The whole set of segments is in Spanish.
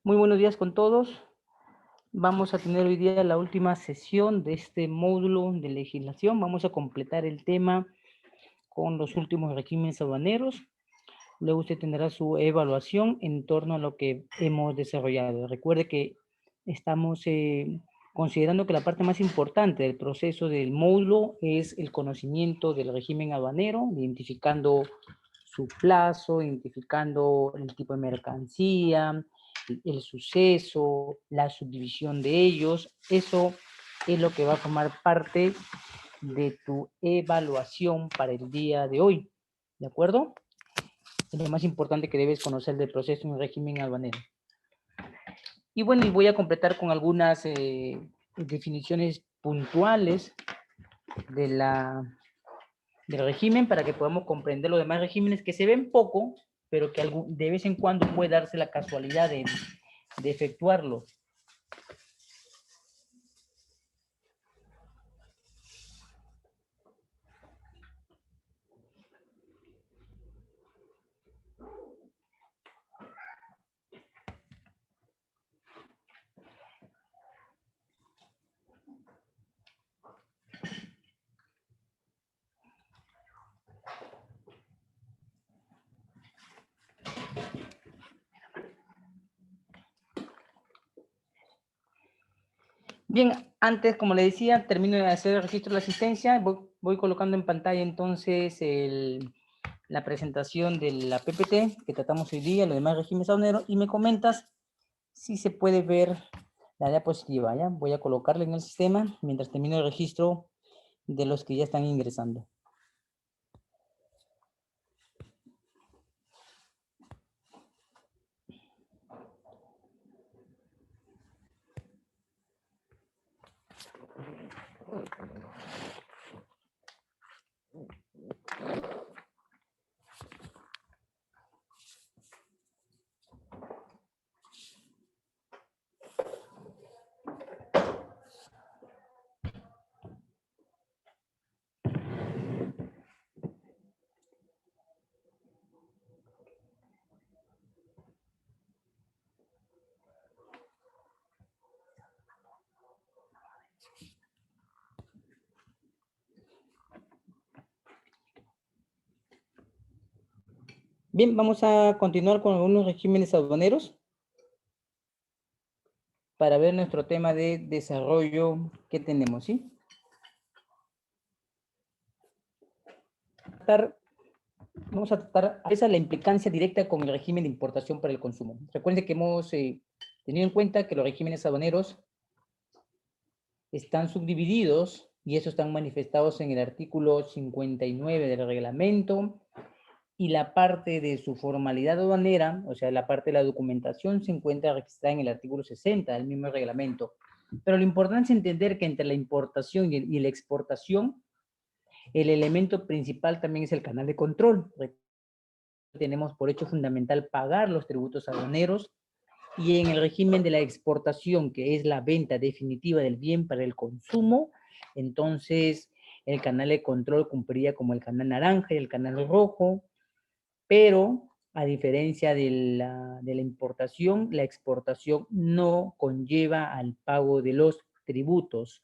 Muy buenos días con todos. Vamos a tener hoy día la última sesión de este módulo de legislación. Vamos a completar el tema con los últimos regímenes aduaneros. Luego usted tendrá su evaluación en torno a lo que hemos desarrollado. Recuerde que estamos considerando que la parte más importante del proceso del módulo es el conocimiento del régimen aduanero, identificando su plazo, identificando el tipo de mercancía, el suceso, la subdivisión de ellos. Eso es lo que va a formar parte de tu evaluación para el día de hoy. ¿De acuerdo? Es lo más importante que debes conocer del proceso en el régimen aduanero. Y bueno, y voy a completar con algunas definiciones puntuales de del régimen para que podamos comprender los demás regímenes que se ven poco, pero que de vez en cuando puede darse la casualidad de efectuarlo. Bien, antes, como le decía, termino de hacer el registro de la asistencia. Voy colocando en pantalla entonces la presentación de la PPT que tratamos hoy día, los demás regímenes aduaneros, y me comentas si se puede ver la diapositiva, ¿ya? Voy a colocarla en el sistema mientras termino el registro de los que ya están ingresando. Bien, vamos a continuar con algunos regímenes aduaneros para ver nuestro tema de desarrollo que tenemos, ¿sí? Vamos a tratar esa la implicancia directa con el régimen de importación para el consumo. Recuerden que hemos tenido en cuenta que los regímenes aduaneros están subdivididos y eso están manifestados en el artículo 59 del reglamento, y la parte de su formalidad aduanera, o sea, la parte de la documentación, se encuentra registrada en el artículo 60 del mismo reglamento. Pero lo importante es entender que entre la importación y la exportación, el elemento principal también es el canal de control. Tenemos por hecho fundamental pagar los tributos aduaneros, y en el régimen de la exportación, que es la venta definitiva del bien para el consumo, entonces el canal de control cumpliría como el canal naranja y el canal rojo, pero a diferencia de la importación, la exportación no conlleva al pago de los tributos.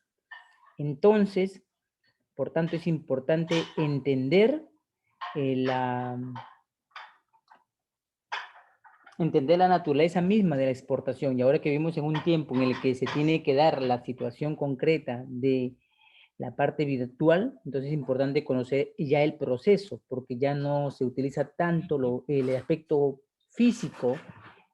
Entonces, por tanto, es importante entender entender la naturaleza misma de la exportación. Y ahora que vivimos en un tiempo en el que se tiene que dar la situación concreta de la parte virtual, entonces es importante conocer ya el proceso, porque ya no se utiliza tanto el aspecto físico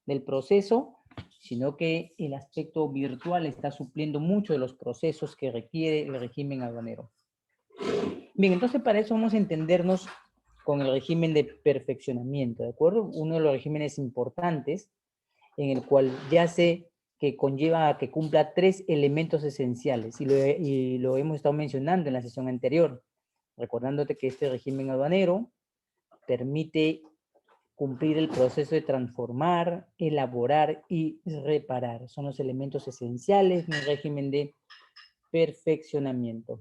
del proceso, sino que el aspecto virtual está supliendo mucho de los procesos que requiere el régimen aduanero. Bien, entonces para eso vamos a entendernos con el régimen de perfeccionamiento, ¿de acuerdo? Uno de los regímenes importantes en el cual ya sé que conlleva a que cumpla 3 elementos esenciales, y lo hemos estado mencionando en la sesión anterior, recordándote que este régimen aduanero permite cumplir el proceso de transformar, elaborar y reparar. Son los elementos esenciales en el régimen de perfeccionamiento.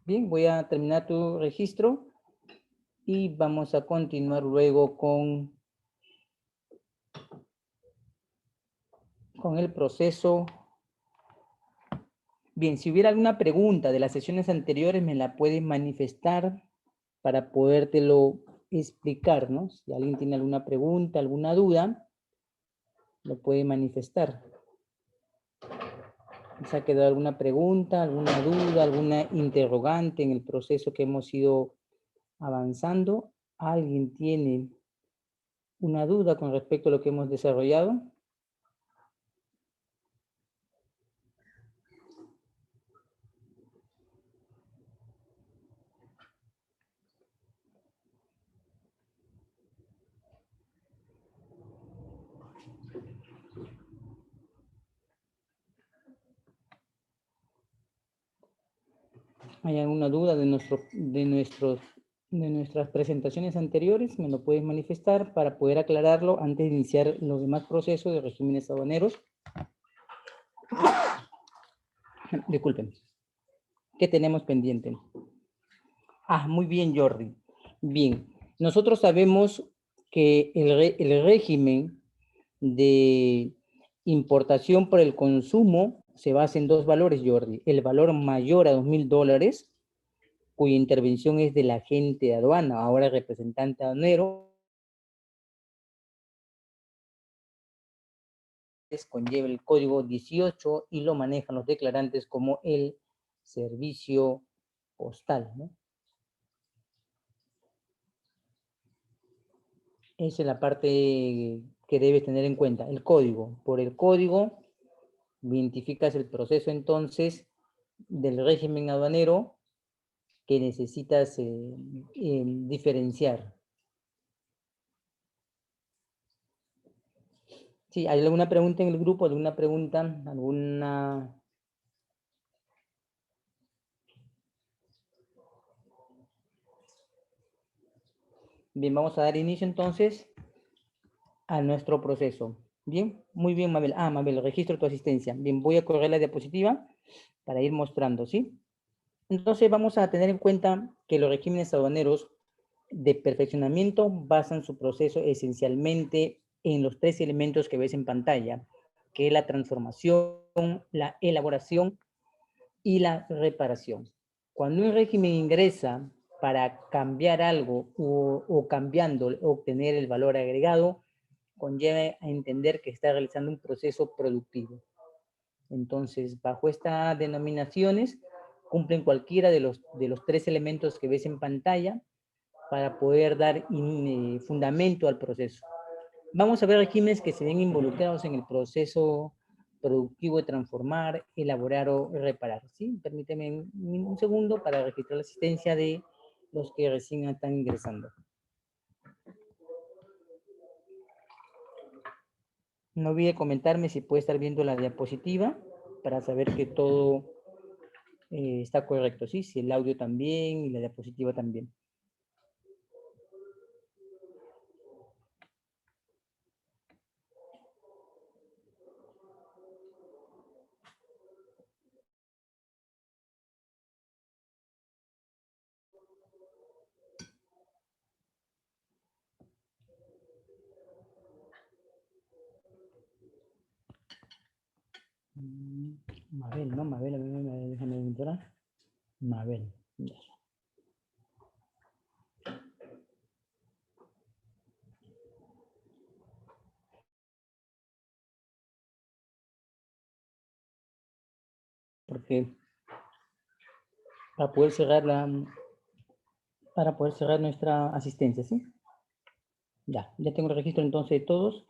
Bien, voy a terminar tu registro y vamos a continuar luego con el proceso. Bien, si hubiera alguna pregunta de las sesiones anteriores, me la puedes manifestar para podértelo explicar, ¿no? Si alguien tiene alguna pregunta, alguna duda, lo puede manifestar. ¿Se ha quedado alguna pregunta, alguna duda, alguna interrogante en el proceso que hemos ido avanzando? ¿Alguien tiene una duda con respecto a lo que hemos desarrollado? ¿Hay alguna duda de nuestras presentaciones anteriores? Me lo puedes manifestar para poder aclararlo antes de iniciar los demás procesos de regímenes aduaneros. Disculpen. ¿Qué tenemos pendiente? Ah, muy bien, Jordi. Bien, nosotros sabemos que el régimen de importación por el consumo se basa en dos valores, Jordi. El valor mayor a $2,000, cuya intervención es del agente de aduana, ahora representante aduanero, conlleva el código 18 y lo manejan los declarantes como el servicio postal, ¿no? Esa es la parte que debes tener en cuenta, el código. Por el código identificas el proceso entonces del régimen aduanero que necesitas diferenciar. Sí, ¿hay alguna pregunta en el grupo? ¿Alguna pregunta? ¿Alguna? Bien, vamos a dar inicio entonces a nuestro proceso. Bien, muy bien, Mabel. Ah, Mabel, registro tu asistencia. Bien, voy a correr la diapositiva para ir mostrando, ¿sí? Entonces vamos a tener en cuenta que los regímenes aduaneros de perfeccionamiento basan su proceso esencialmente en los tres elementos que ves en pantalla, que es la transformación, la elaboración y la reparación. Cuando un régimen ingresa para cambiar algo o cambiando obtener el valor agregado, conlleva a entender que está realizando un proceso productivo. Entonces, bajo estas denominaciones, cumplen cualquiera de los tres elementos que ves en pantalla para poder dar fundamento al proceso. Vamos a ver regímenes que se ven involucrados en el proceso productivo de transformar, elaborar o reparar. ¿Sí? Permíteme un segundo para registrar la asistencia de los que recién están ingresando. No olvide comentarme si puede estar viendo la diapositiva para saber que todo está correcto, ¿sí? Si el audio también y la diapositiva también. Mabel, ¿no? Mabel, déjame entrar. Mabel. Ya. Porque para poder cerrar nuestra asistencia, ¿sí? Ya tengo el registro entonces de todos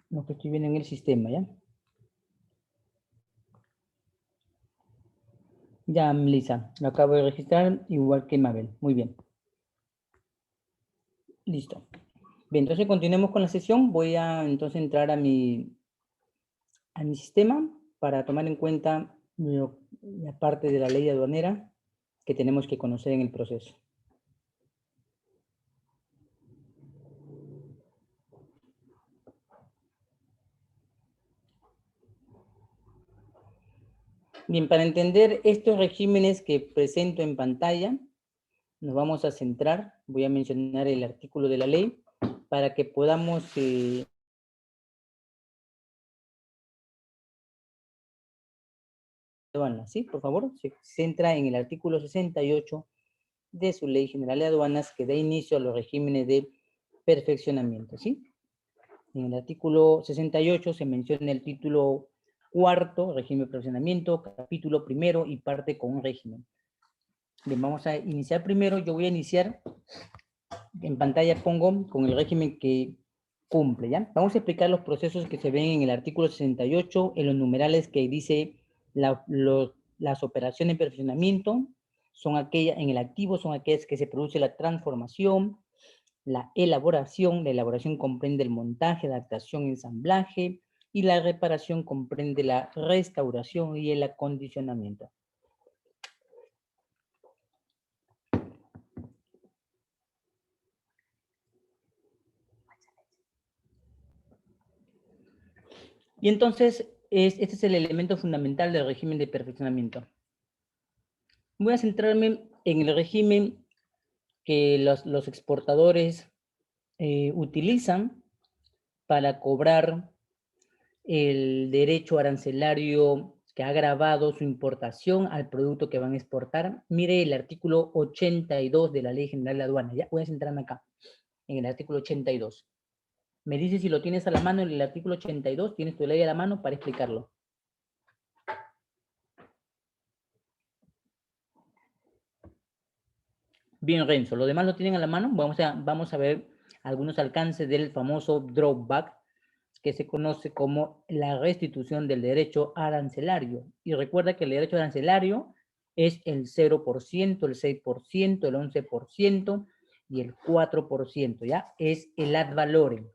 los que estoy viendo en el sistema, ¿ya? Ya, Melissa, lo acabo de registrar igual que Mabel. Muy bien. Listo. Bien, entonces continuemos con la sesión. Voy a entonces entrar a mi sistema para tomar en cuenta la parte de la ley aduanera que tenemos que conocer en el proceso. Bien, para entender estos regímenes que presento en pantalla, nos vamos a centrar, voy a mencionar el artículo de la ley, para que podamos... aduanas, ¿sí? Por favor, se centra en el artículo 68 de su Ley General de Aduanas que da inicio a los regímenes de perfeccionamiento, ¿sí? En el artículo 68 se menciona el título cuarto, régimen de perfeccionamiento, capítulo primero y parte con un régimen. Bien, vamos a iniciar primero. Yo voy a iniciar, en pantalla pongo con el régimen que cumple, ¿ya? Vamos a explicar los procesos que se ven en el artículo 68, en los numerales que dice las operaciones de perfeccionamiento, son aquellas, en el activo son aquellas que se produce la transformación, la elaboración comprende el montaje, adaptación, ensamblaje, y la reparación comprende la restauración y el acondicionamiento. Y entonces, este es el elemento fundamental del régimen de perfeccionamiento. Voy a centrarme en el régimen que los exportadores utilizan para cobrar el derecho arancelario que ha grabado su importación al producto que van a exportar. Mire el artículo 82 de la Ley General de Aduanas. Ya voy a centrarme acá, en el artículo 82. Me dice si lo tienes a la mano en el artículo 82, tienes tu ley a la mano para explicarlo. Bien, Renzo, ¿lo demás lo tienen a la mano? Vamos a ver algunos alcances del famoso drawback, que se conoce como la restitución del derecho arancelario. Y recuerda que el derecho arancelario es el 0%, el 6%, el 11% y el 4%, ¿ya? Es el ad valorem.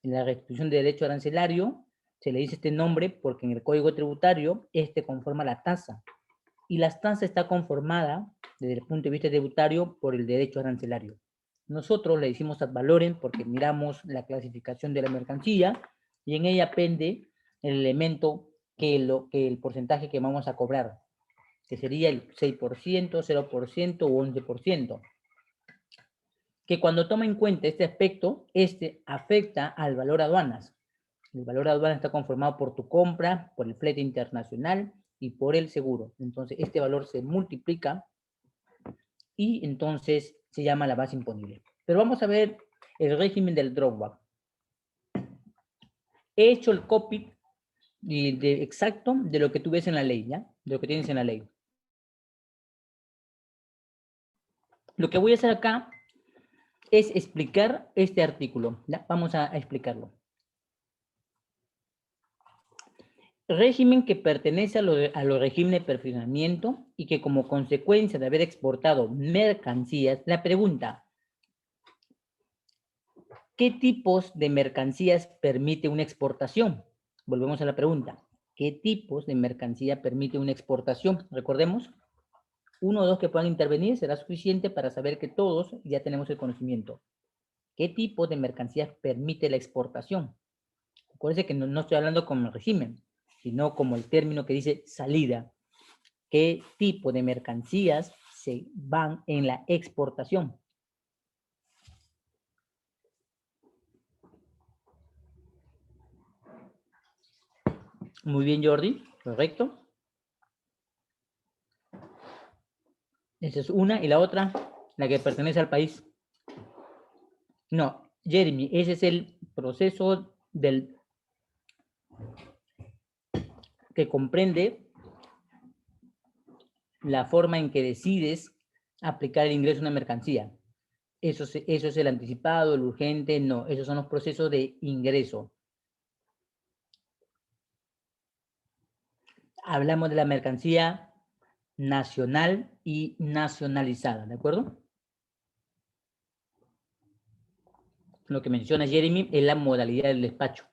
En la restitución de derecho arancelario se le dice este nombre porque en el Código Tributario este conforma la tasa. Y la tasa está conformada, desde el punto de vista tributario, por el derecho arancelario. Nosotros le decimos ad valorem porque miramos la clasificación de la mercancía y en ella pende el elemento que el porcentaje que vamos a cobrar, que sería el 6%, 0% u 11%. Que cuando toma en cuenta este aspecto, este afecta al valor aduanas. El valor aduanas está conformado por tu compra, por el flete internacional y por el seguro. Entonces, este valor se multiplica y entonces se llama la base imponible. Pero vamos a ver el régimen del drawback. He hecho el copy exacto de lo que tú ves en la ley, ¿ya? De lo que tienes en la ley. Lo que voy a hacer acá es explicar este artículo, ¿ya? Vamos a explicarlo. Régimen que pertenece a los regímenes de perfeccionamiento y que como consecuencia de haber exportado mercancías, la pregunta, ¿qué tipos de mercancías permite una exportación? Volvemos a la pregunta, ¿qué tipos de mercancía permite una exportación? Recordemos, uno o dos que puedan intervenir será suficiente para saber que todos ya tenemos el conocimiento. ¿Qué tipo de mercancías permite la exportación? Acuérdense que no estoy hablando como el régimen, sino como el término que dice salida. ¿Qué tipo de mercancías se van en la exportación? Muy bien, Jordi, correcto. Esa es una, y la otra, la que pertenece al país. No, Jeremy, ese es el proceso que comprende la forma en que decides aplicar el ingreso a una mercancía. Eso es el anticipado, el urgente, no, esos son los procesos de ingreso. Hablamos de la mercancía nacional y nacionalizada, ¿de acuerdo? Lo que menciona Jeremy es la modalidad del despacho.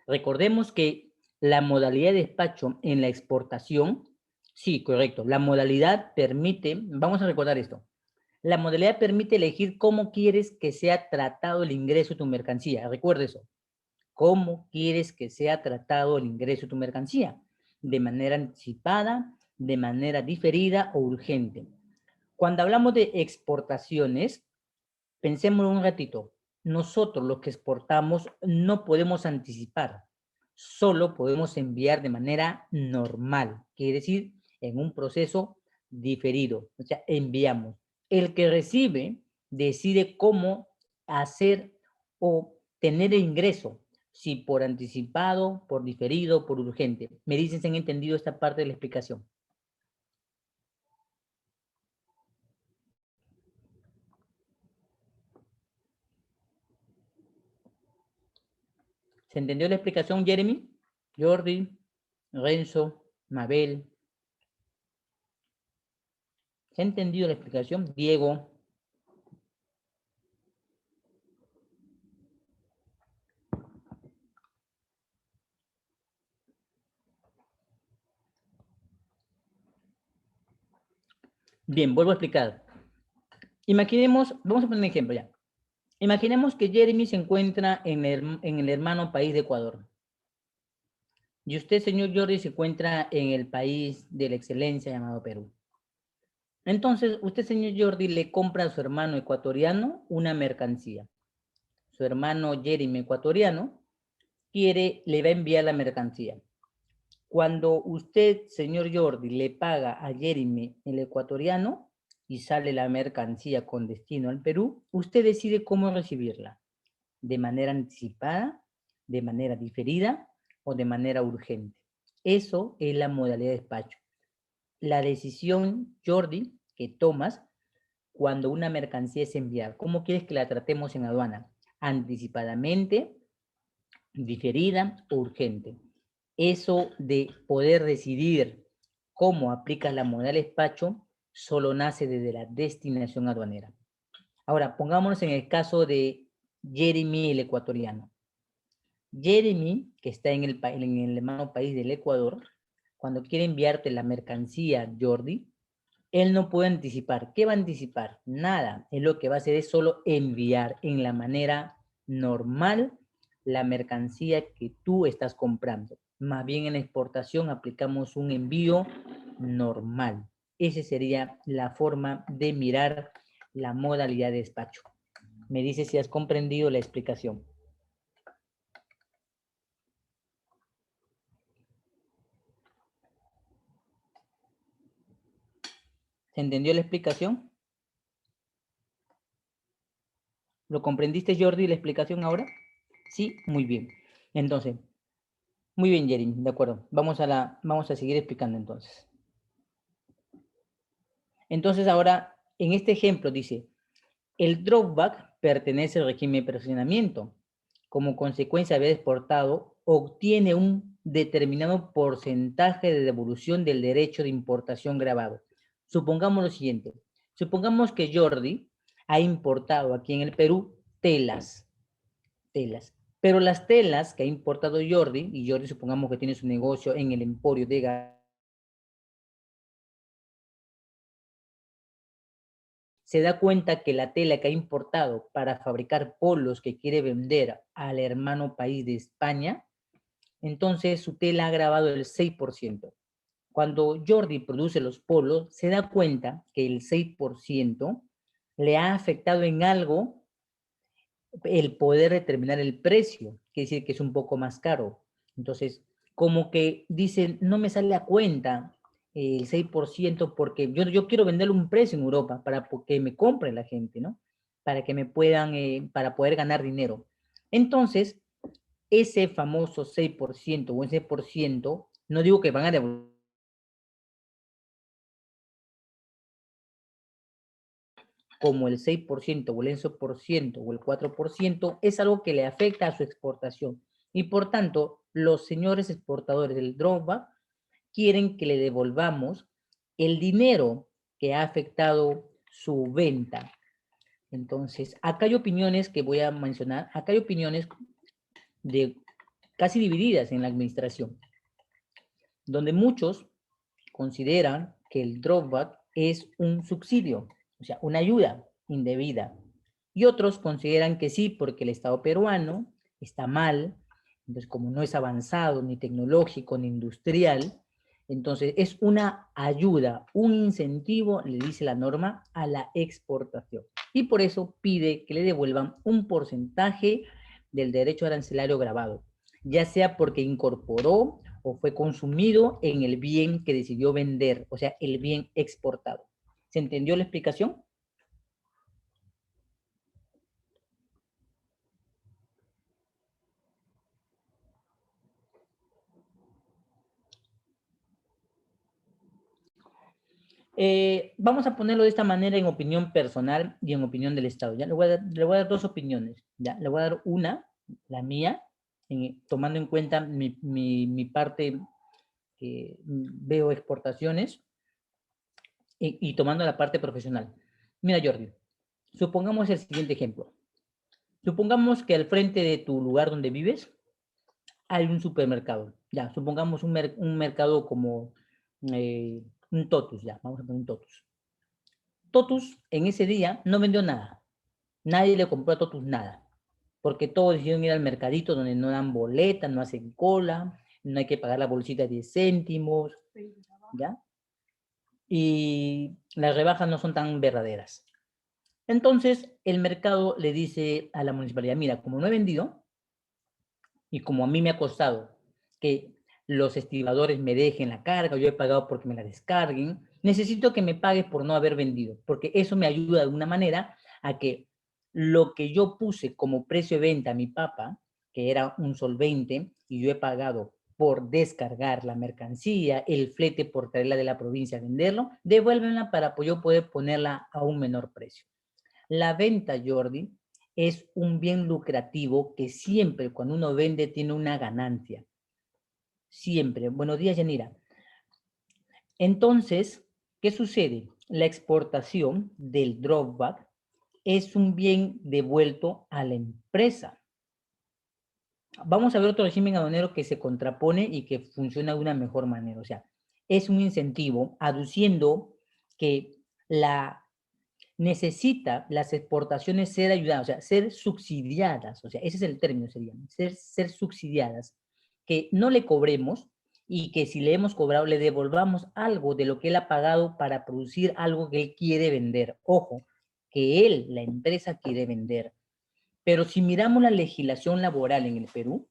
Recordemos que la modalidad de despacho en la exportación, sí, correcto, la modalidad permite, vamos a recordar esto, la modalidad permite elegir cómo quieres que sea tratado el ingreso de tu mercancía. Recuerda eso, cómo quieres que sea tratado el ingreso de tu mercancía. de manera anticipada, de manera diferida o urgente. Cuando hablamos de exportaciones, pensemos un ratito. Nosotros los que exportamos no podemos anticipar, solo podemos enviar de manera normal, quiere decir en un proceso diferido, o sea, enviamos. El que recibe decide cómo hacer o tener el ingreso, si por anticipado, por diferido, por urgente. Me dicen si han entendido esta parte de la explicación. ¿Se entendió la explicación, Jeremy? Jordi, Renzo, Mabel. ¿Se ha entendido la explicación? Diego. Bien, vuelvo a explicar. Imaginemos, vamos a poner un ejemplo ya. Imaginemos que Jeremy se encuentra en el hermano país de Ecuador. Y usted, señor Jordi, se encuentra en el país de la excelencia llamado Perú. Entonces, usted, señor Jordi, le compra a su hermano ecuatoriano una mercancía. Su hermano Jeremy ecuatoriano le va a enviar la mercancía. Cuando usted, señor Jordi, le paga a Jeremy el ecuatoriano y sale la mercancía con destino al Perú, usted decide cómo recibirla. De manera anticipada, de manera diferida o de manera urgente. Eso es la modalidad de despacho. La decisión, Jordi, que tomas cuando una mercancía es enviada. ¿Cómo quieres que la tratemos en aduana? Anticipadamente, diferida o urgente. Eso de poder decidir cómo aplica la modalidad de despacho solo nace desde la destinación aduanera. Ahora, pongámonos en el caso de Jeremy, el ecuatoriano. Jeremy, que está en el hermano país del Ecuador, cuando quiere enviarte la mercancía, Jordi, él no puede anticipar. ¿Qué va a anticipar? Nada. Él lo que va a hacer es solo enviar en la manera normal la mercancía que tú estás comprando. Más bien en la exportación aplicamos un envío normal. Esa sería la forma de mirar la modalidad de despacho. Me dice si has comprendido la explicación. ¿Se entendió la explicación? ¿Lo comprendiste, Jordi, la explicación ahora? Sí, muy bien. Entonces, muy bien, Jeremy, de acuerdo. Vamos a seguir explicando entonces. Entonces ahora, en este ejemplo dice, el drawback pertenece al régimen de perfeccionamiento. Como consecuencia de haber exportado, obtiene un determinado porcentaje de devolución del derecho de importación grabado. Supongamos lo siguiente. Supongamos que Jordi ha importado aquí en el Perú telas. Pero las telas que ha importado Jordi, y Jordi supongamos que tiene su negocio en el Emporio de se da cuenta que la tela que ha importado para fabricar polos que quiere vender al hermano país de España, entonces su tela ha grabado el 6%. Cuando Jordi produce los polos, se da cuenta que el 6% le ha afectado en algo el poder determinar el precio, quiere decir que es un poco más caro. Entonces, como que dicen, no me sale a cuenta el 6% porque yo quiero venderle un precio en Europa para que me compre la gente, ¿no? Para que me puedan, para poder ganar dinero. Entonces, ese famoso 6% o ese por ciento, no digo que van a devolver, como el 6% o el 11% o el 4%, es algo que le afecta a su exportación. Y por tanto, los señores exportadores del drawback quieren que le devolvamos el dinero que ha afectado su venta. Entonces, acá hay opiniones que voy a mencionar, acá hay opiniones casi divididas en la administración, donde muchos consideran que el drawback es un subsidio, o sea, una ayuda indebida. Y otros consideran que sí, porque el Estado peruano está mal, entonces como no es avanzado, ni tecnológico, ni industrial, Entonces, es una ayuda, un incentivo, le dice la norma, a la exportación. Y por eso pide que le devuelvan un porcentaje del derecho arancelario grabado, ya sea porque incorporó o fue consumido en el bien que decidió vender, o sea, el bien exportado. ¿Se entendió la explicación? Vamos a ponerlo de esta manera en opinión personal y en opinión del Estado. ¿Ya? Le voy a dar dos opiniones. ¿Ya? Le voy a dar una, la mía, tomando en cuenta mi parte que veo exportaciones y tomando la parte profesional. Mira, Jordi, supongamos el siguiente ejemplo. Supongamos que al frente de tu lugar donde vives hay un supermercado. Ya, supongamos un mercado como un Totus, ya, vamos a poner un Totus. Totus en ese día no vendió nada. Nadie le compró a Totus nada. Porque todos decidieron ir al mercadito donde no dan boleta, no hacen cola, no hay que pagar la bolsita de 10 céntimos, ¿ya? Y las rebajas no son tan verdaderas. Entonces, el mercado le dice a la municipalidad, mira, como no he vendido y como a mí me ha costado que los estibadores me dejen la carga, yo he pagado porque me la descarguen, necesito que me pagues por no haber vendido, porque eso me ayuda de alguna manera a que lo que yo puse como precio de venta a mi papa, que era un solvente, y yo he pagado por descargar la mercancía, el flete por traerla de la provincia a venderlo, devuélvenla para yo poder ponerla a un menor precio. La venta, Jordi, es un bien lucrativo que siempre cuando uno vende tiene una ganancia. Siempre. Buenos días, Yanira. Entonces, ¿qué sucede? La exportación del dropback es un bien devuelto a la empresa. Vamos a ver otro régimen aduanero que se contrapone y que funciona de una mejor manera. O sea, es un incentivo aduciendo que la necesita las exportaciones ser ayudadas, o sea, ser subsidiadas, o sea, ese es el término, sería, ser subsidiadas, que no le cobremos y que si le hemos cobrado le devolvamos algo de lo que él ha pagado para producir algo que él quiere vender. Ojo, que él, la empresa, quiere vender. Pero si miramos la legislación laboral en el Perú,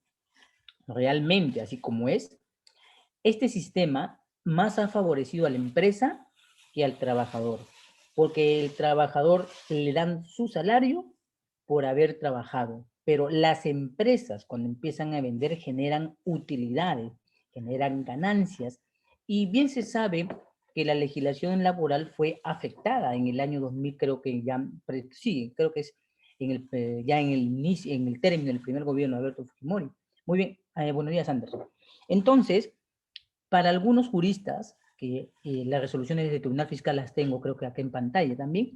realmente, así como es, este sistema más ha favorecido a la empresa que al trabajador, porque el trabajador le dan su salario por haber trabajado, pero las empresas cuando empiezan a vender generan utilidades, generan ganancias, y bien se sabe que la legislación laboral fue afectada en el año 2000, creo que ya, sí, creo que es ya en el inicio, en el término del primer gobierno de Alberto Fujimori. Muy bien, buenos días, Anderson. Entonces, para algunos juristas, que las resoluciones del Tribunal Fiscal las tengo, creo que acá en pantalla también,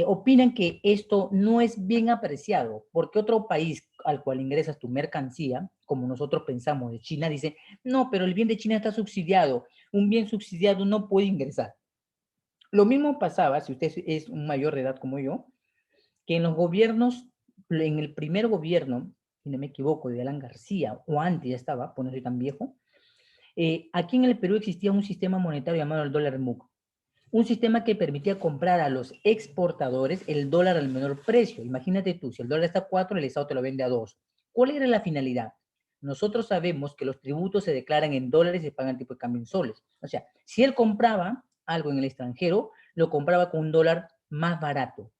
opinan que esto no es bien apreciado, porque otro país al cual ingresas tu mercancía, como nosotros pensamos de China, dice, no, pero el bien de China está subsidiado, un bien subsidiado no puede ingresar. Lo mismo pasaba, si usted es un mayor de edad como yo, que en los gobiernos, en el primer gobierno, si no me equivoco, de Alan García, o antes ya estaba, pues no soy tan viejo, aquí en el Perú existía un sistema monetario llamado el dólar MUC, un sistema que permitía comprar a los exportadores el dólar al menor precio. Imagínate tú, si el dólar está a 4, el Estado te lo vende a 2. ¿Cuál era la finalidad? Nosotros sabemos que los tributos se declaran en dólares y se pagan tipo de cambio en soles. O sea, si él compraba algo en el extranjero, lo compraba con un dólar más barato.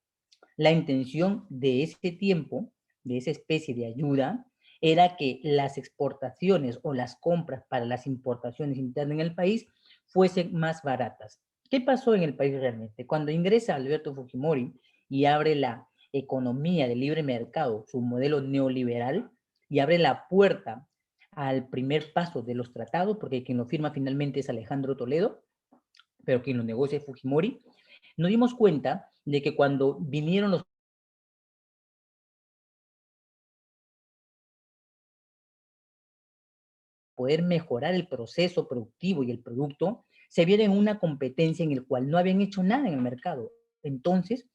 La intención de ese tiempo, de esa especie de ayuda, era que las exportaciones o las compras para las importaciones internas en el país fuesen más baratas. ¿Qué pasó en el país realmente? Cuando ingresa Alberto Fujimori y abre la economía de libre mercado, su modelo neoliberal, y abre la puerta al primer paso de los tratados, porque quien lo firma finalmente es Alejandro Toledo, pero quien lo negocia es Fujimori, nos dimos cuenta de que cuando vinieron los poder mejorar el proceso productivo y el producto, se vieron en una competencia en el cual no habían hecho nada en el mercado. Entonces,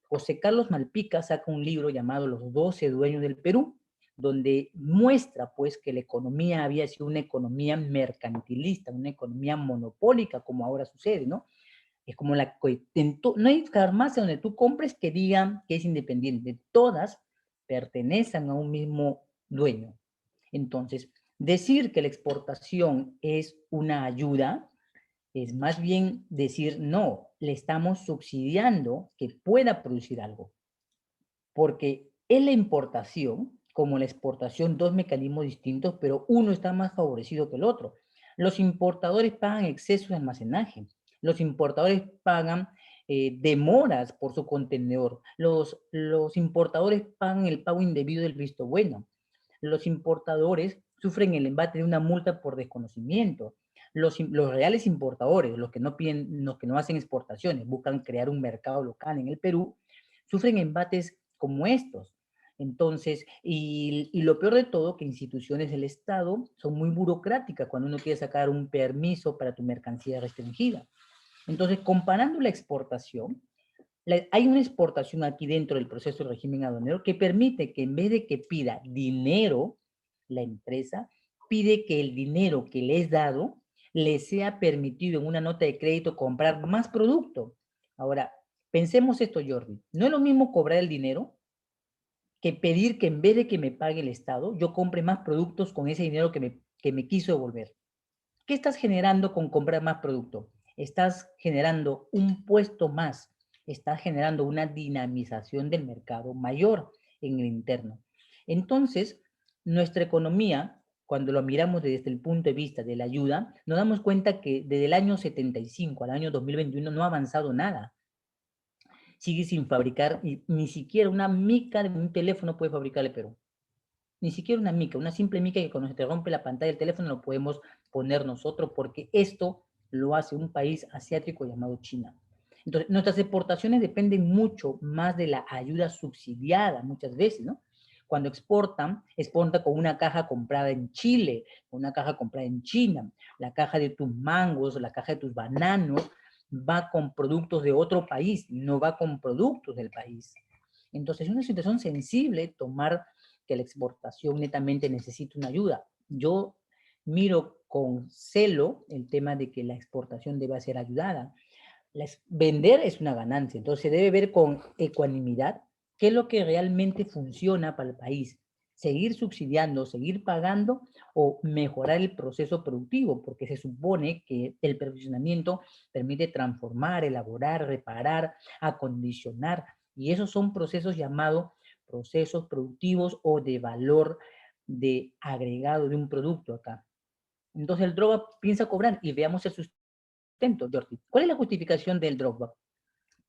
José Carlos Malpica saca un libro llamado Los 12 Dueños del Perú, donde muestra pues que la economía había sido una economía mercantilista, una economía monopólica, como ahora sucede, ¿no? Es como no hay farmacia donde tú compres que digan que es independiente, todas pertenecen a un mismo dueño. Entonces, decir que la exportación es una ayuda es más bien decir, no, le estamos subsidiando que pueda producir algo. Porque en la importación, como la exportación, dos mecanismos distintos, pero uno está más favorecido que el otro. Los importadores pagan exceso de almacenaje. Los importadores pagan demoras por su contenedor. Los importadores pagan el pago indebido del visto bueno. Los importadores sufren el embate de una multa por desconocimiento. Los reales importadores, los que no hacen exportaciones, buscan crear un mercado local en el Perú, sufren embates como estos. Entonces, y lo peor de todo, que instituciones del Estado son muy burocráticas cuando uno quiere sacar un permiso para tu mercancía restringida. Entonces, comparando la exportación, hay una exportación aquí dentro del proceso del régimen aduanero que permite que en vez de que pida dinero, la empresa pide que el dinero que le es dado le sea permitido en una nota de crédito comprar más producto. Ahora, pensemos esto, Jordi. No es lo mismo cobrar el dinero que pedir que en vez de que me pague el Estado, yo compre más productos con ese dinero que me quiso devolver. ¿Qué estás generando con comprar más producto? Estás generando un puesto más, estás generando una dinamización del mercado mayor en el interno. Entonces, nuestra economía, cuando lo miramos desde el punto de vista de la ayuda, nos damos cuenta que desde el año 75 al año 2021 no ha avanzado nada. Sigue sin fabricar, ni siquiera una mica de un teléfono puede fabricar el Perú. Ni siquiera una mica, una simple mica que cuando se te rompe la pantalla del teléfono lo podemos poner nosotros, porque esto lo hace un país asiático llamado China. Entonces, nuestras exportaciones dependen mucho más de la ayuda subsidiada muchas veces, ¿no? Cuando exportan con una caja comprada en Chile, una caja comprada en China, la caja de tus mangos, la caja de tus bananos, va con productos de otro país, no va con productos del país. Entonces, es una situación sensible tomar que la exportación netamente necesita una ayuda. Yo miro con celo el tema de que la exportación debe ser ayudada. Vender es una ganancia, entonces se debe ver con ecuanimidad qué es lo que realmente funciona para el país. Seguir subsidiando, seguir pagando o mejorar el proceso productivo, porque se supone que el perfeccionamiento permite transformar, elaborar, reparar, acondicionar, y esos son procesos llamados procesos productivos o de valor de agregado de un producto acá. Entonces el DROA piensa cobrar y veamos el sustento, Jordi. ¿Cuál es la justificación del drawback?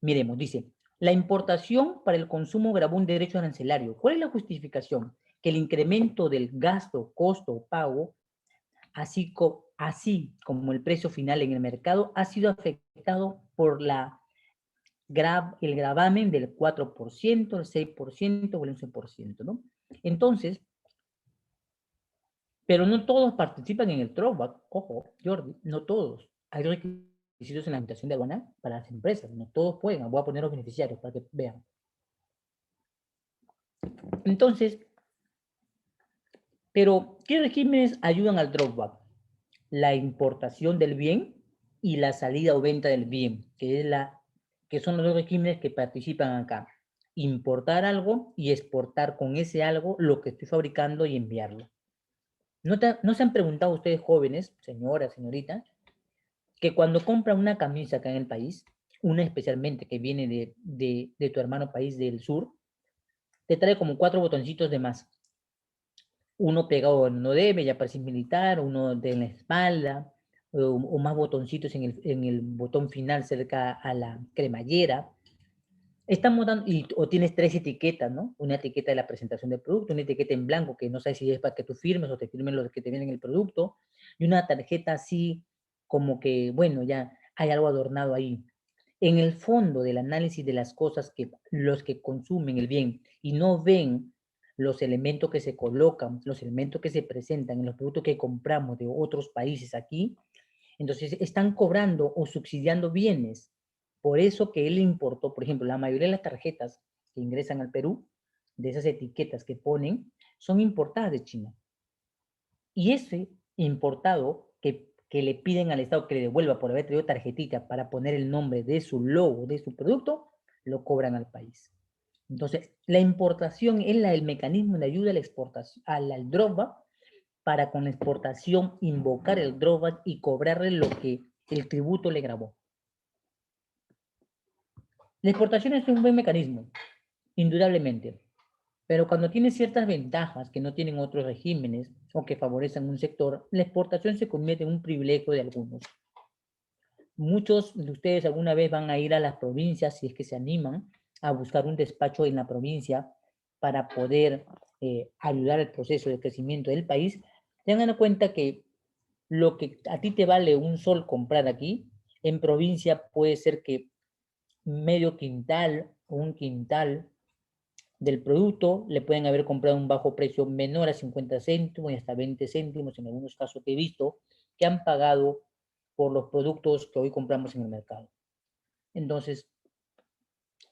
Miremos, dice, la importación para el consumo grabó un derecho arancelario. ¿Cuál es la justificación? Que el incremento del gasto, costo o pago, así como el precio final en el mercado, ha sido afectado por el gravamen del 4%, el 6% o el 11%, ¿no? Entonces, pero no todos participan en el throwback, ojo, Jordi, no todos. Hay requisitos en la administración de aduana para las empresas, no todos pueden. Voy a poner los beneficiarios para que vean. Entonces, pero ¿qué regímenes ayudan al drawback? La importación del bien y la salida o venta del bien, que son los dos regímenes que participan acá. Importar algo y exportar con ese algo lo que estoy fabricando y enviarlo. ¿No se han preguntado ustedes jóvenes, señoras, señoritas, que cuando compran una camisa acá en el país, una especialmente que viene de tu hermano país del sur, te trae como 4 botoncitos de más? Uno pegado donde no debe, ya parece militar, uno de la espalda, o más botoncitos en el botón final cerca a la cremallera. Estamos dando, o tienes 3 etiquetas, ¿no? Una etiqueta de la presentación del producto, una etiqueta en blanco que no sabes si es para que tú firmes o te firmen los que te vienen en el producto, y una tarjeta así como que, bueno, ya hay algo adornado ahí. En el fondo del análisis de las cosas que los que consumen el bien y no ven los elementos que se colocan, los elementos que se presentan en los productos que compramos de otros países aquí, entonces están cobrando o subsidiando bienes. Por eso que él importó, por ejemplo, la mayoría de las tarjetas que ingresan al Perú, de esas etiquetas que ponen, son importadas de China. Y ese importado que le piden al Estado que le devuelva por haber traído tarjetita para poner el nombre de su logo, de su producto, lo cobran al país. Entonces, la importación es el mecanismo de ayuda a la exportación, al drawback, para con la exportación invocar el drawback y cobrarle lo que el tributo le grabó. La exportación es un buen mecanismo, indudablemente, pero cuando tiene ciertas ventajas que no tienen otros regímenes o que favorecen un sector, la exportación se convierte en un privilegio de algunos. Muchos de ustedes alguna vez van a ir a las provincias, si es que se animan, a buscar un despacho en la provincia para poder ayudar al proceso de crecimiento del país. Tengan en cuenta que lo que a ti te vale un sol comprar aquí, en provincia puede ser que medio quintal o un quintal del producto le pueden haber comprado a un bajo precio menor a 50 céntimos y hasta 20 céntimos en algunos casos que he visto, que han pagado por los productos que hoy compramos en el mercado. Entonces,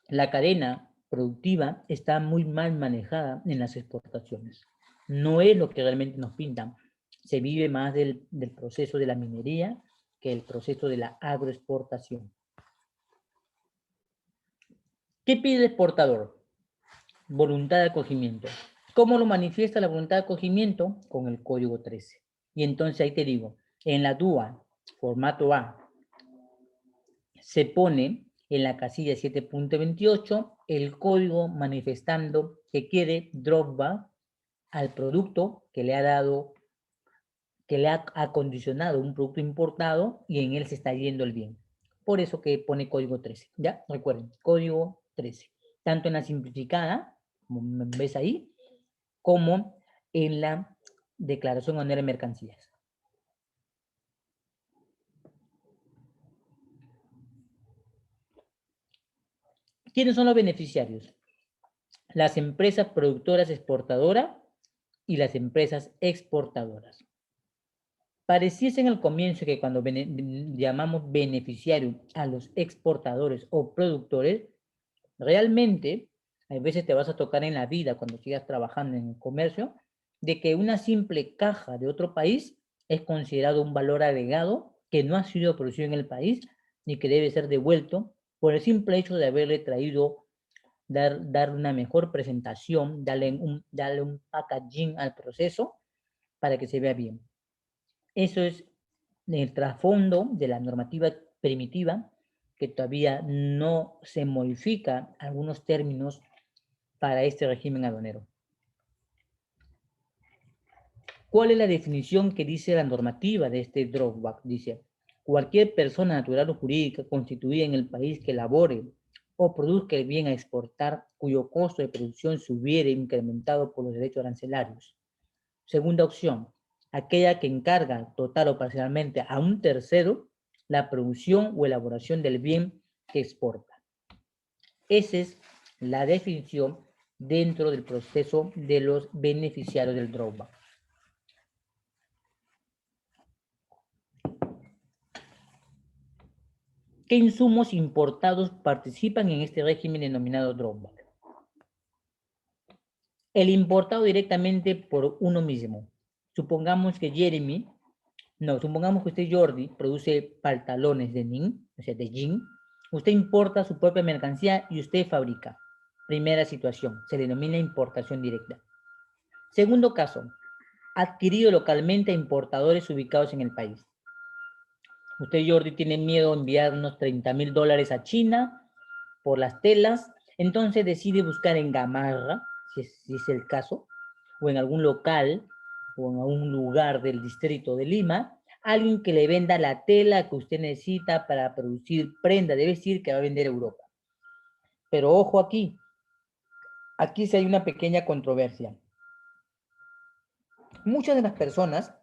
la cadena productiva está muy mal manejada en las exportaciones. No es lo que realmente nos pintan. Se vive más del proceso de la minería que el proceso de la agroexportación. ¿Qué pide el exportador? Voluntad de acogimiento. ¿Cómo lo manifiesta la voluntad de acogimiento? Con el código 13. Y entonces ahí te digo, en la DUA, formato A, se pone en la casilla 7.28 el código manifestando que quiere drawback al producto que le ha dado, que le ha acondicionado un producto importado y en él se está yendo el bien. Por eso que pone código 13. ¿Ya? Recuerden, código 13. Tanto en la simplificada, como ves ahí, como en la declaración anual de mercancías. ¿Quiénes son los beneficiarios? Las empresas productoras exportadoras y las empresas exportadoras. Pareciese en el comienzo que cuando llamamos beneficiario a los exportadores o productores, realmente, a veces te vas a tocar en la vida cuando sigas trabajando en el comercio, de que una simple caja de otro país es considerado un valor agregado que no ha sido producido en el país ni que debe ser devuelto por el simple hecho de haberle traído, dar una mejor presentación, darle un packaging al proceso para que se vea bien. Eso es el trasfondo de la normativa primitiva, que todavía no se modifica algunos términos para este régimen aduanero. ¿Cuál es la definición que dice la normativa de este drawback? Dice, cualquier persona natural o jurídica constituida en el país que elabore o produzca el bien a exportar cuyo costo de producción se hubiere incrementado por los derechos arancelarios. Segunda opción, aquella que encarga total o parcialmente a un tercero la producción o elaboración del bien que exporta. Esa es la definición dentro del proceso de los beneficiarios del drawback. ¿Qué insumos importados participan en este régimen denominado drawback? El importado directamente por uno mismo. Supongamos que supongamos que usted, Jordi, produce pantalones de nin, o sea, de jean. Usted importa su propia mercancía y usted fabrica. Primera situación, se denomina importación directa. Segundo caso, adquirido localmente a importadores ubicados en el país. Usted, Jordi, tiene miedo de enviar unos $30,000 a China por las telas, entonces decide buscar en Gamarra, si es el caso, o en algún local, o en algún lugar del distrito de Lima, alguien que le venda la tela que usted necesita para producir prenda de vestir que va a vender a Europa. Pero ojo aquí sí hay una pequeña controversia. Muchas de las personas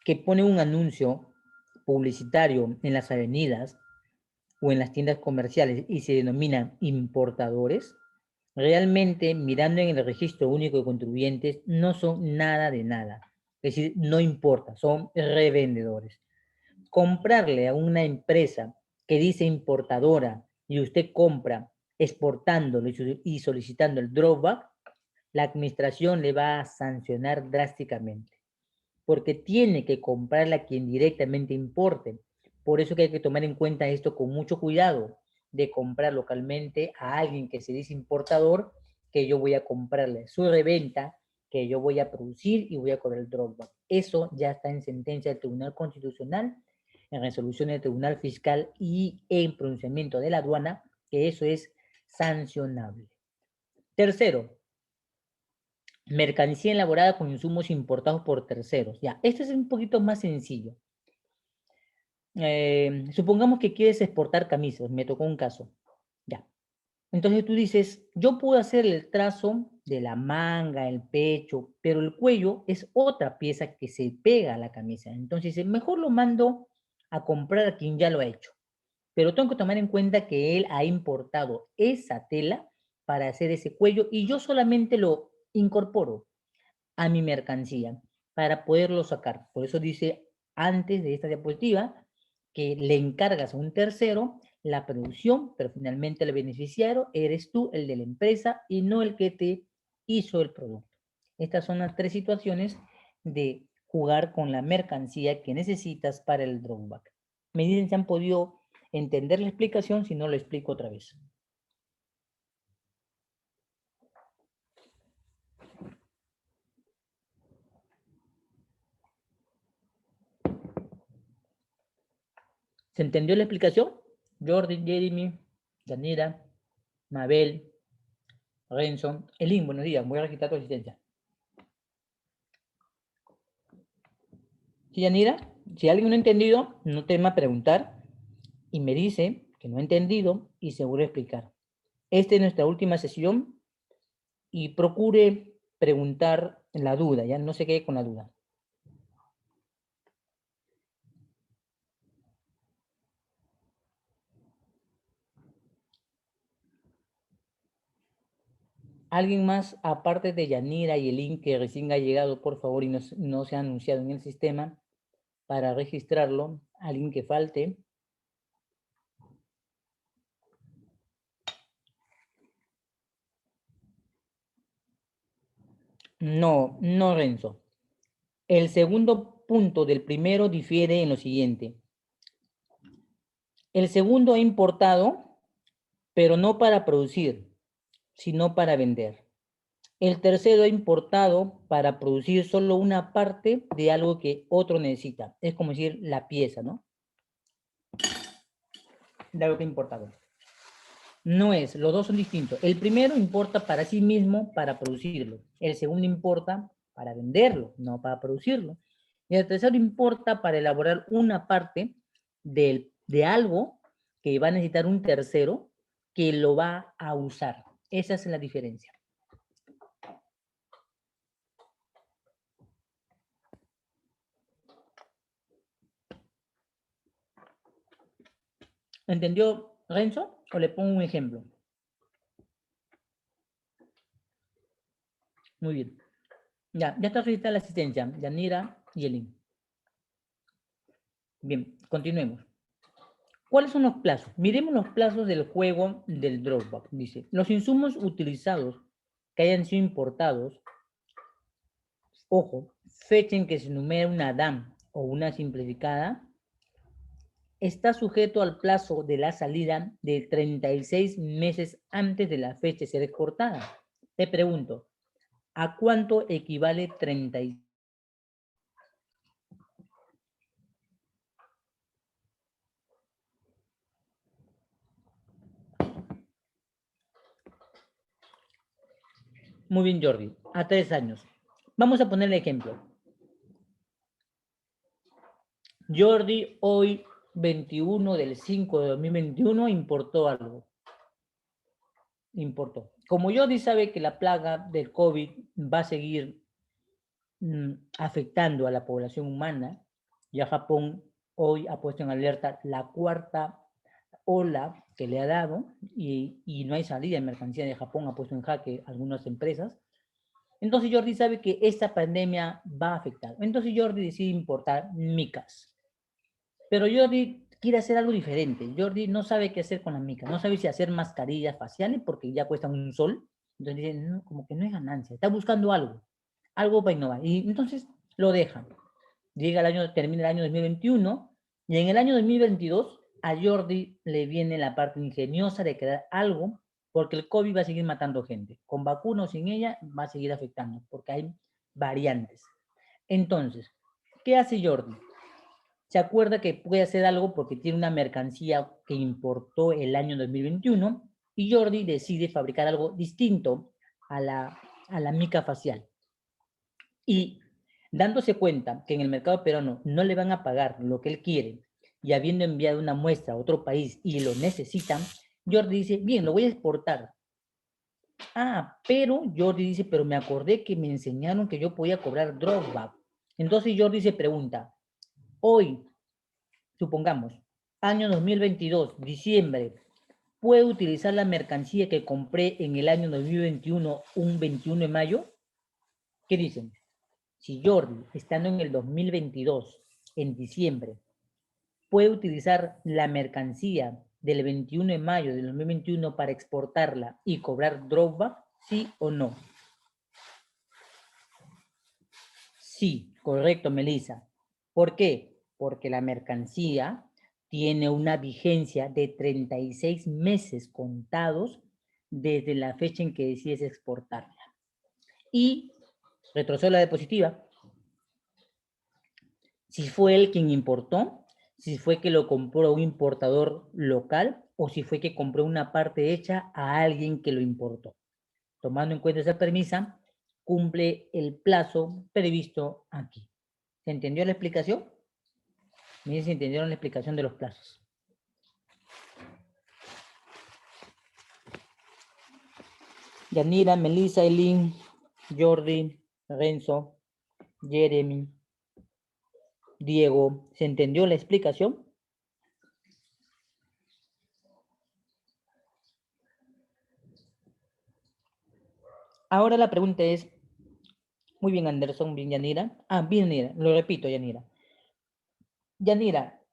que ponen un anuncio publicitario en las avenidas o en las tiendas comerciales y se denominan importadores, realmente mirando en el registro único de contribuyentes no son nada de nada. Es decir, no importa, son revendedores. Comprarle a una empresa que dice importadora y usted compra exportándolo y solicitando el drawback, la administración le va a sancionar drásticamente, porque tiene que comprarle a quien directamente importe. Por eso que hay que tomar en cuenta esto con mucho cuidado, de comprar localmente a alguien que se dice importador, que yo voy a comprarle su reventa, que yo voy a producir y voy a cobrar el drawback. Eso ya está en sentencia del Tribunal Constitucional, en resolución del Tribunal Fiscal y en pronunciamiento de la aduana, que eso es sancionable. Tercero, mercancía elaborada con insumos importados por terceros. Ya, esto es un poquito más sencillo. Supongamos que quieres exportar camisas, me tocó un caso. Ya. Entonces tú dices, yo puedo hacer el trazo de la manga, el pecho, pero el cuello es otra pieza que se pega a la camisa. Entonces, mejor lo mando a comprar a quien ya lo ha hecho. Pero tengo que tomar en cuenta que él ha importado esa tela para hacer ese cuello y yo solamente lo incorporo a mi mercancía para poderlo sacar. Por eso dice antes de esta diapositiva que le encargas a un tercero la producción, pero finalmente el beneficiario eres tú, el de la empresa, y no el que te hizo el producto. Estas son las tres situaciones de jugar con la mercancía que necesitas para el drawback. Me dicen si han podido entender la explicación, si no lo explico otra vez. ¿Se entendió la explicación? Jordi, Jeremy, Yanira, Mabel, Renzo, Elin, buenos días, voy a registrar tu asistencia. Sí, Yanira, si alguien no ha entendido, no tema preguntar y me dice que no ha entendido y seguro explicar. Esta es nuestra última sesión y procure preguntar la duda, ya no se quede con la duda. ¿Alguien más, aparte de Yanira y Elin, que recién ha llegado, por favor, y no se ha anunciado en el sistema para registrarlo? ¿Alguien que falte? No, no, Renzo. El segundo punto del primero difiere en lo siguiente. El segundo ha importado, pero no para producir, sino para vender. El tercero ha importado para producir solo una parte de algo que otro necesita. Es como decir la pieza, ¿no? De algo que ha importado. No es, los dos son distintos. El primero importa para sí mismo para producirlo. El segundo importa para venderlo, no para producirlo. Y el tercero importa para elaborar una parte de algo que va a necesitar un tercero que lo va a usar. Esa es la diferencia. ¿Entendió, Renzo? ¿O le pongo un ejemplo? Muy bien. Ya está registrada la asistencia. Yanira y Elin. Bien, continuemos. ¿Cuáles son los plazos? Miremos los plazos del juego del drawback. Dice, los insumos utilizados que hayan sido importados, ojo, fecha en que se enumera una DAM o una simplificada, está sujeto al plazo de la salida de 36 meses antes de la fecha de ser exportada. Te pregunto, ¿a cuánto equivale 36? Muy bien, Jordi, a 3 años. Vamos a poner el ejemplo. Jordi hoy 21 del 5 de 2021 importó algo. Importó. Como Jordi sabe que la plaga del COVID va a seguir afectando a la población humana, ya Japón hoy ha puesto en alerta la cuarta ola que le ha dado y no hay salida de mercancía de Japón, ha puesto en jaque algunas empresas. Entonces Jordi sabe que esta pandemia va a afectar. Entonces Jordi decide importar micas. Pero Jordi quiere hacer algo diferente. Jordi no sabe qué hacer con las micas. No sabe si hacer mascarillas faciales porque ya cuestan un sol. Entonces dicen, no, como que no es ganancia, está buscando algo para innovar. Y entonces lo dejan. Llega el año, termina el año 2021 y en el año 2022 a Jordi le viene la parte ingeniosa de crear algo porque el COVID va a seguir matando gente. Con vacuna o sin ella va a seguir afectando porque hay variantes. Entonces, ¿qué hace Jordi? Se acuerda que puede hacer algo porque tiene una mercancía que importó el año 2021 y Jordi decide fabricar algo distinto a la mica facial. Y dándose cuenta que en el mercado peruano no le van a pagar lo que él quiere y habiendo enviado una muestra a otro país y lo necesitan, Jordi dice, bien, lo voy a exportar. Ah, pero Jordi dice, pero me acordé que me enseñaron que yo podía cobrar dropback. Entonces Jordi se pregunta, hoy, supongamos, año 2022, diciembre, ¿puedo utilizar la mercancía que compré en el año 2021, un 21 de mayo? ¿Qué dicen? Si Jordi, estando en el 2022, en diciembre, puede utilizar la mercancía del 21 de mayo del 2021 para exportarla y cobrar dropback, ¿sí o no? Sí, correcto, Melissa. ¿Por qué? Porque la mercancía tiene una vigencia de 36 meses contados desde la fecha en que decides exportarla. Y retrocedo a la diapositiva. Si fue él quien importó, si fue que lo compró un importador local o si fue que compró una parte hecha a alguien que lo importó. Tomando en cuenta esa premisa, cumple el plazo previsto aquí. ¿Se entendió la explicación? Miren si entendieron la explicación de los plazos. Yanira, Melissa, Eileen, Jordi, Renzo, Jeremy, Diego, ¿se entendió la explicación? Ahora la pregunta es, muy bien Anderson, bien Yanira. Ah, bien Yanira, lo repito Yanira. Yanira,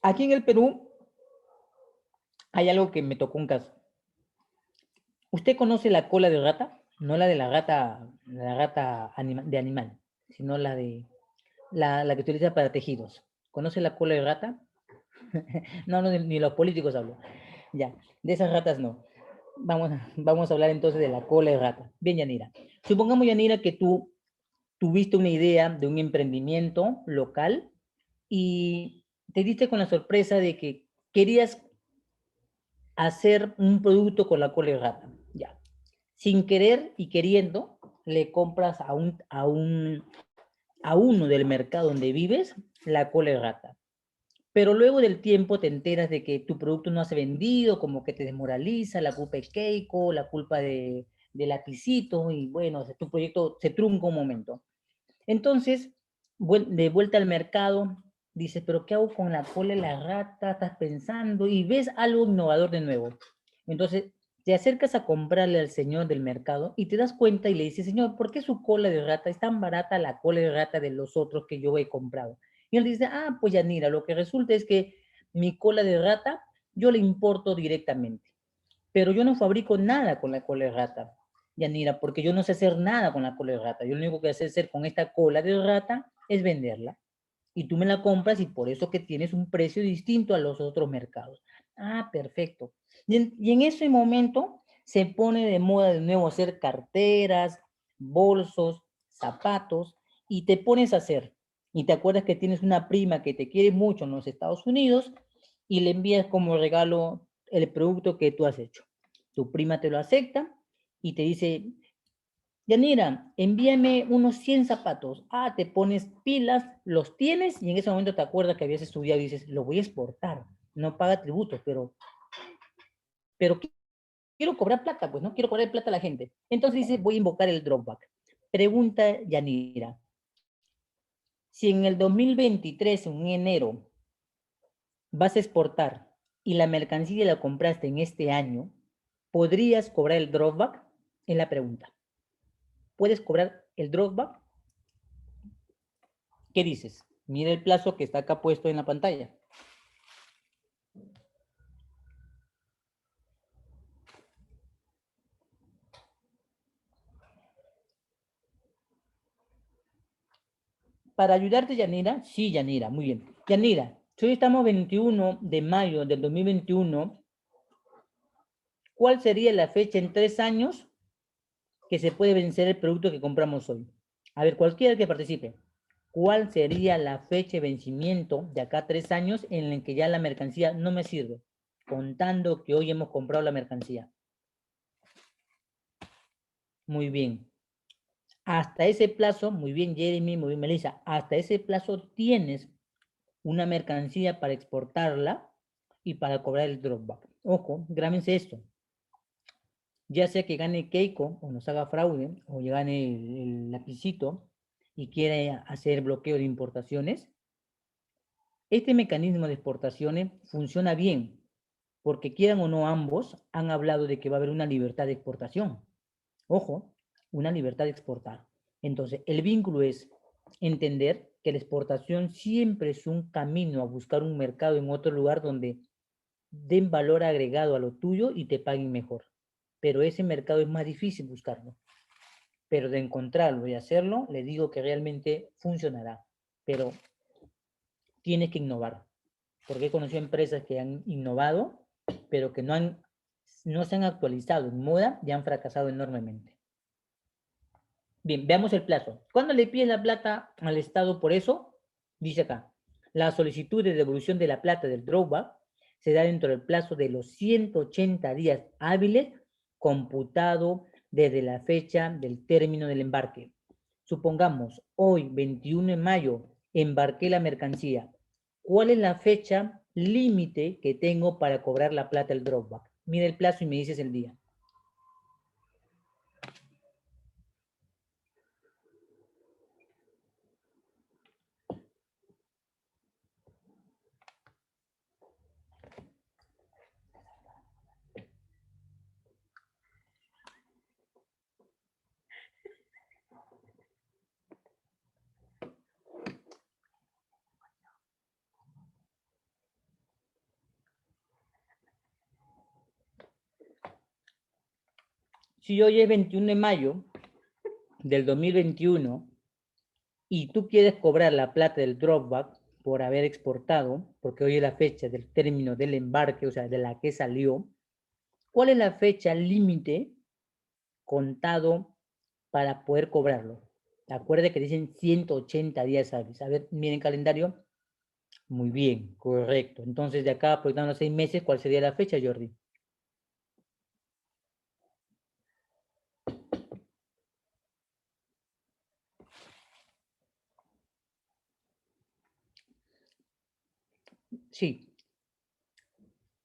aquí en el Perú hay algo que me tocó un caso. ¿Usted conoce la cola de rata? No la de la rata de animal, sino la que utiliza para tejidos. ¿Conoce la cola de rata? No, no, ni los políticos hablan. Ya, de esas ratas no. Vamos a hablar entonces de la cola de rata. Bien, Yanira. Supongamos, Yanira, que tú tuviste una idea de un emprendimiento local y te diste con la sorpresa de que querías hacer un producto con la cola de rata. Ya. Sin querer y queriendo, le compras a uno del mercado donde vives la cola de rata. Pero luego del tiempo te enteras de que tu producto no se ha vendido, como que te desmoraliza, la culpa es Keiko, la culpa de lapicito, y bueno, tu proyecto se trunca un momento. Entonces, de vuelta al mercado, dices, pero ¿qué hago con la cola de la rata? Estás pensando y ves algo innovador de nuevo. Entonces, te acercas a comprarle al señor del mercado y te das cuenta y le dices, señor, ¿por qué su cola de rata es tan barata la cola de rata de los otros que yo he comprado? Y él dice, ah, pues Yanira, lo que resulta es que mi cola de rata yo la importo directamente, pero yo no fabrico nada con la cola de rata, Yanira, porque yo no sé hacer nada con la cola de rata. Yo lo único que sé hacer con esta cola de rata es venderla. Y tú me la compras y por eso que tienes un precio distinto a los otros mercados. Ah, perfecto. Y en ese momento se pone de moda de nuevo hacer carteras, bolsos, zapatos, y te pones a hacer. Y te acuerdas que tienes una prima que te quiere mucho en los Estados Unidos y le envías como regalo el producto que tú has hecho. Tu prima te lo acepta y te dice, Yanira, envíame unos 100 zapatos. Ah, te pones pilas, los tienes y en ese momento te acuerdas que habías estudiado y dices, lo voy a exportar. No paga tributos, pero quiero cobrar plata, pues no quiero cobrar plata a la gente. Entonces dice, voy a invocar el dropback. Pregunta Yanira, si en el 2023, en enero, vas a exportar y la mercancía la compraste en este año, ¿podrías cobrar el dropback? Es la pregunta. ¿Puedes cobrar el dropback? ¿Qué dices? Mira el plazo que está acá puesto en la pantalla. para ayudarte, Yanira, sí, Yanira, muy bien. Yanira, hoy estamos 21 de mayo del 2021. ¿Cuál sería la fecha en 3 años que se puede vencer el producto que compramos hoy? A ver, cualquiera que participe. ¿Cuál sería la fecha de vencimiento de acá a 3 años en la que ya la mercancía no me sirve? Contando que hoy hemos comprado la mercancía. Muy bien. Hasta ese plazo, muy bien, Jeremy, muy bien, Melissa, hasta ese plazo tienes una mercancía para exportarla y para cobrar el dropback. Ojo, grábense esto. Ya sea que gane Keiko o nos haga fraude o gane el lapicito y quiera hacer bloqueo de importaciones, este mecanismo de exportaciones funciona bien porque quieran o no ambos han hablado de que va a haber una libertad de exportación. Ojo, una libertad de exportar. Entonces, el vínculo es entender que la exportación siempre es un camino a buscar un mercado en otro lugar donde den valor agregado a lo tuyo y te paguen mejor. Pero ese mercado es más difícil buscarlo. Pero de encontrarlo y hacerlo, le digo que realmente funcionará. Pero tienes que innovar. Porque he conocido empresas que han innovado, pero que no se han actualizado en moda y han fracasado enormemente. Bien, veamos el plazo. ¿Cuándo le pides la plata al Estado por eso? Dice acá, la solicitud de devolución de la plata del drawback se da dentro del plazo de los 180 días hábiles computado desde la fecha del término del embarque. Supongamos, hoy, 21 de mayo, embarqué la mercancía. ¿Cuál es la fecha límite que tengo para cobrar la plata del drawback? Mira el plazo y me dices el día. Si hoy es 21 de mayo del 2021 y tú quieres cobrar la plata del drawback por haber exportado, porque hoy es la fecha del término del embarque, o sea, de la que salió, ¿cuál es la fecha límite contado para poder cobrarlo? Acuerde que dicen 180 días hábiles. A ver, miren calendario. Muy bien, correcto. Entonces, de acá proyectando 6 meses, ¿cuál sería la fecha, Jordi? Sí.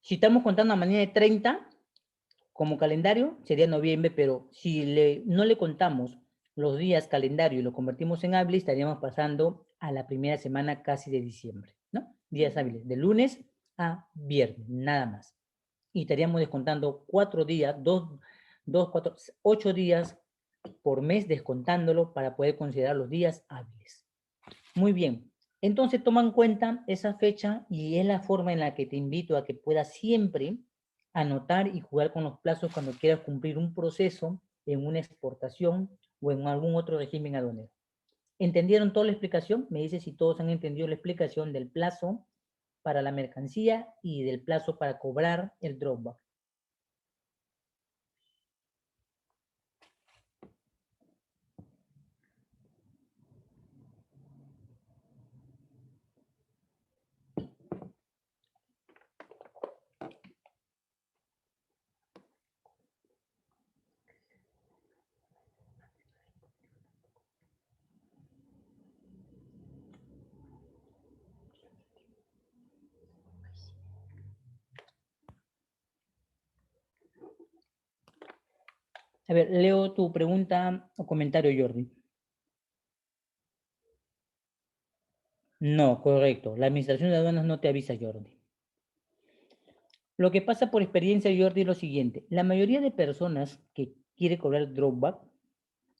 Si estamos contando a manera de 30, como calendario, sería noviembre, pero si no le contamos los días calendario y lo convertimos en hábiles, estaríamos pasando a la primera semana casi de diciembre, ¿no? Días hábiles, de lunes a viernes, nada más. Y estaríamos descontando 4 días, 4, 8 días por mes descontándolo para poder considerar los días hábiles. Muy bien. Entonces toma en cuenta esa fecha y es la forma en la que te invito a que puedas siempre anotar y jugar con los plazos cuando quieras cumplir un proceso en una exportación o en algún otro régimen aduanero. ¿Entendieron toda la explicación? Me dice si todos han entendido la explicación del plazo para la mercancía y del plazo para cobrar el drawback. A ver, leo tu pregunta o comentario, Jordi. No, correcto. La administración de aduanas no te avisa, Jordi. Lo que pasa por experiencia, Jordi, es lo siguiente. La mayoría de personas que quiere cobrar drawback,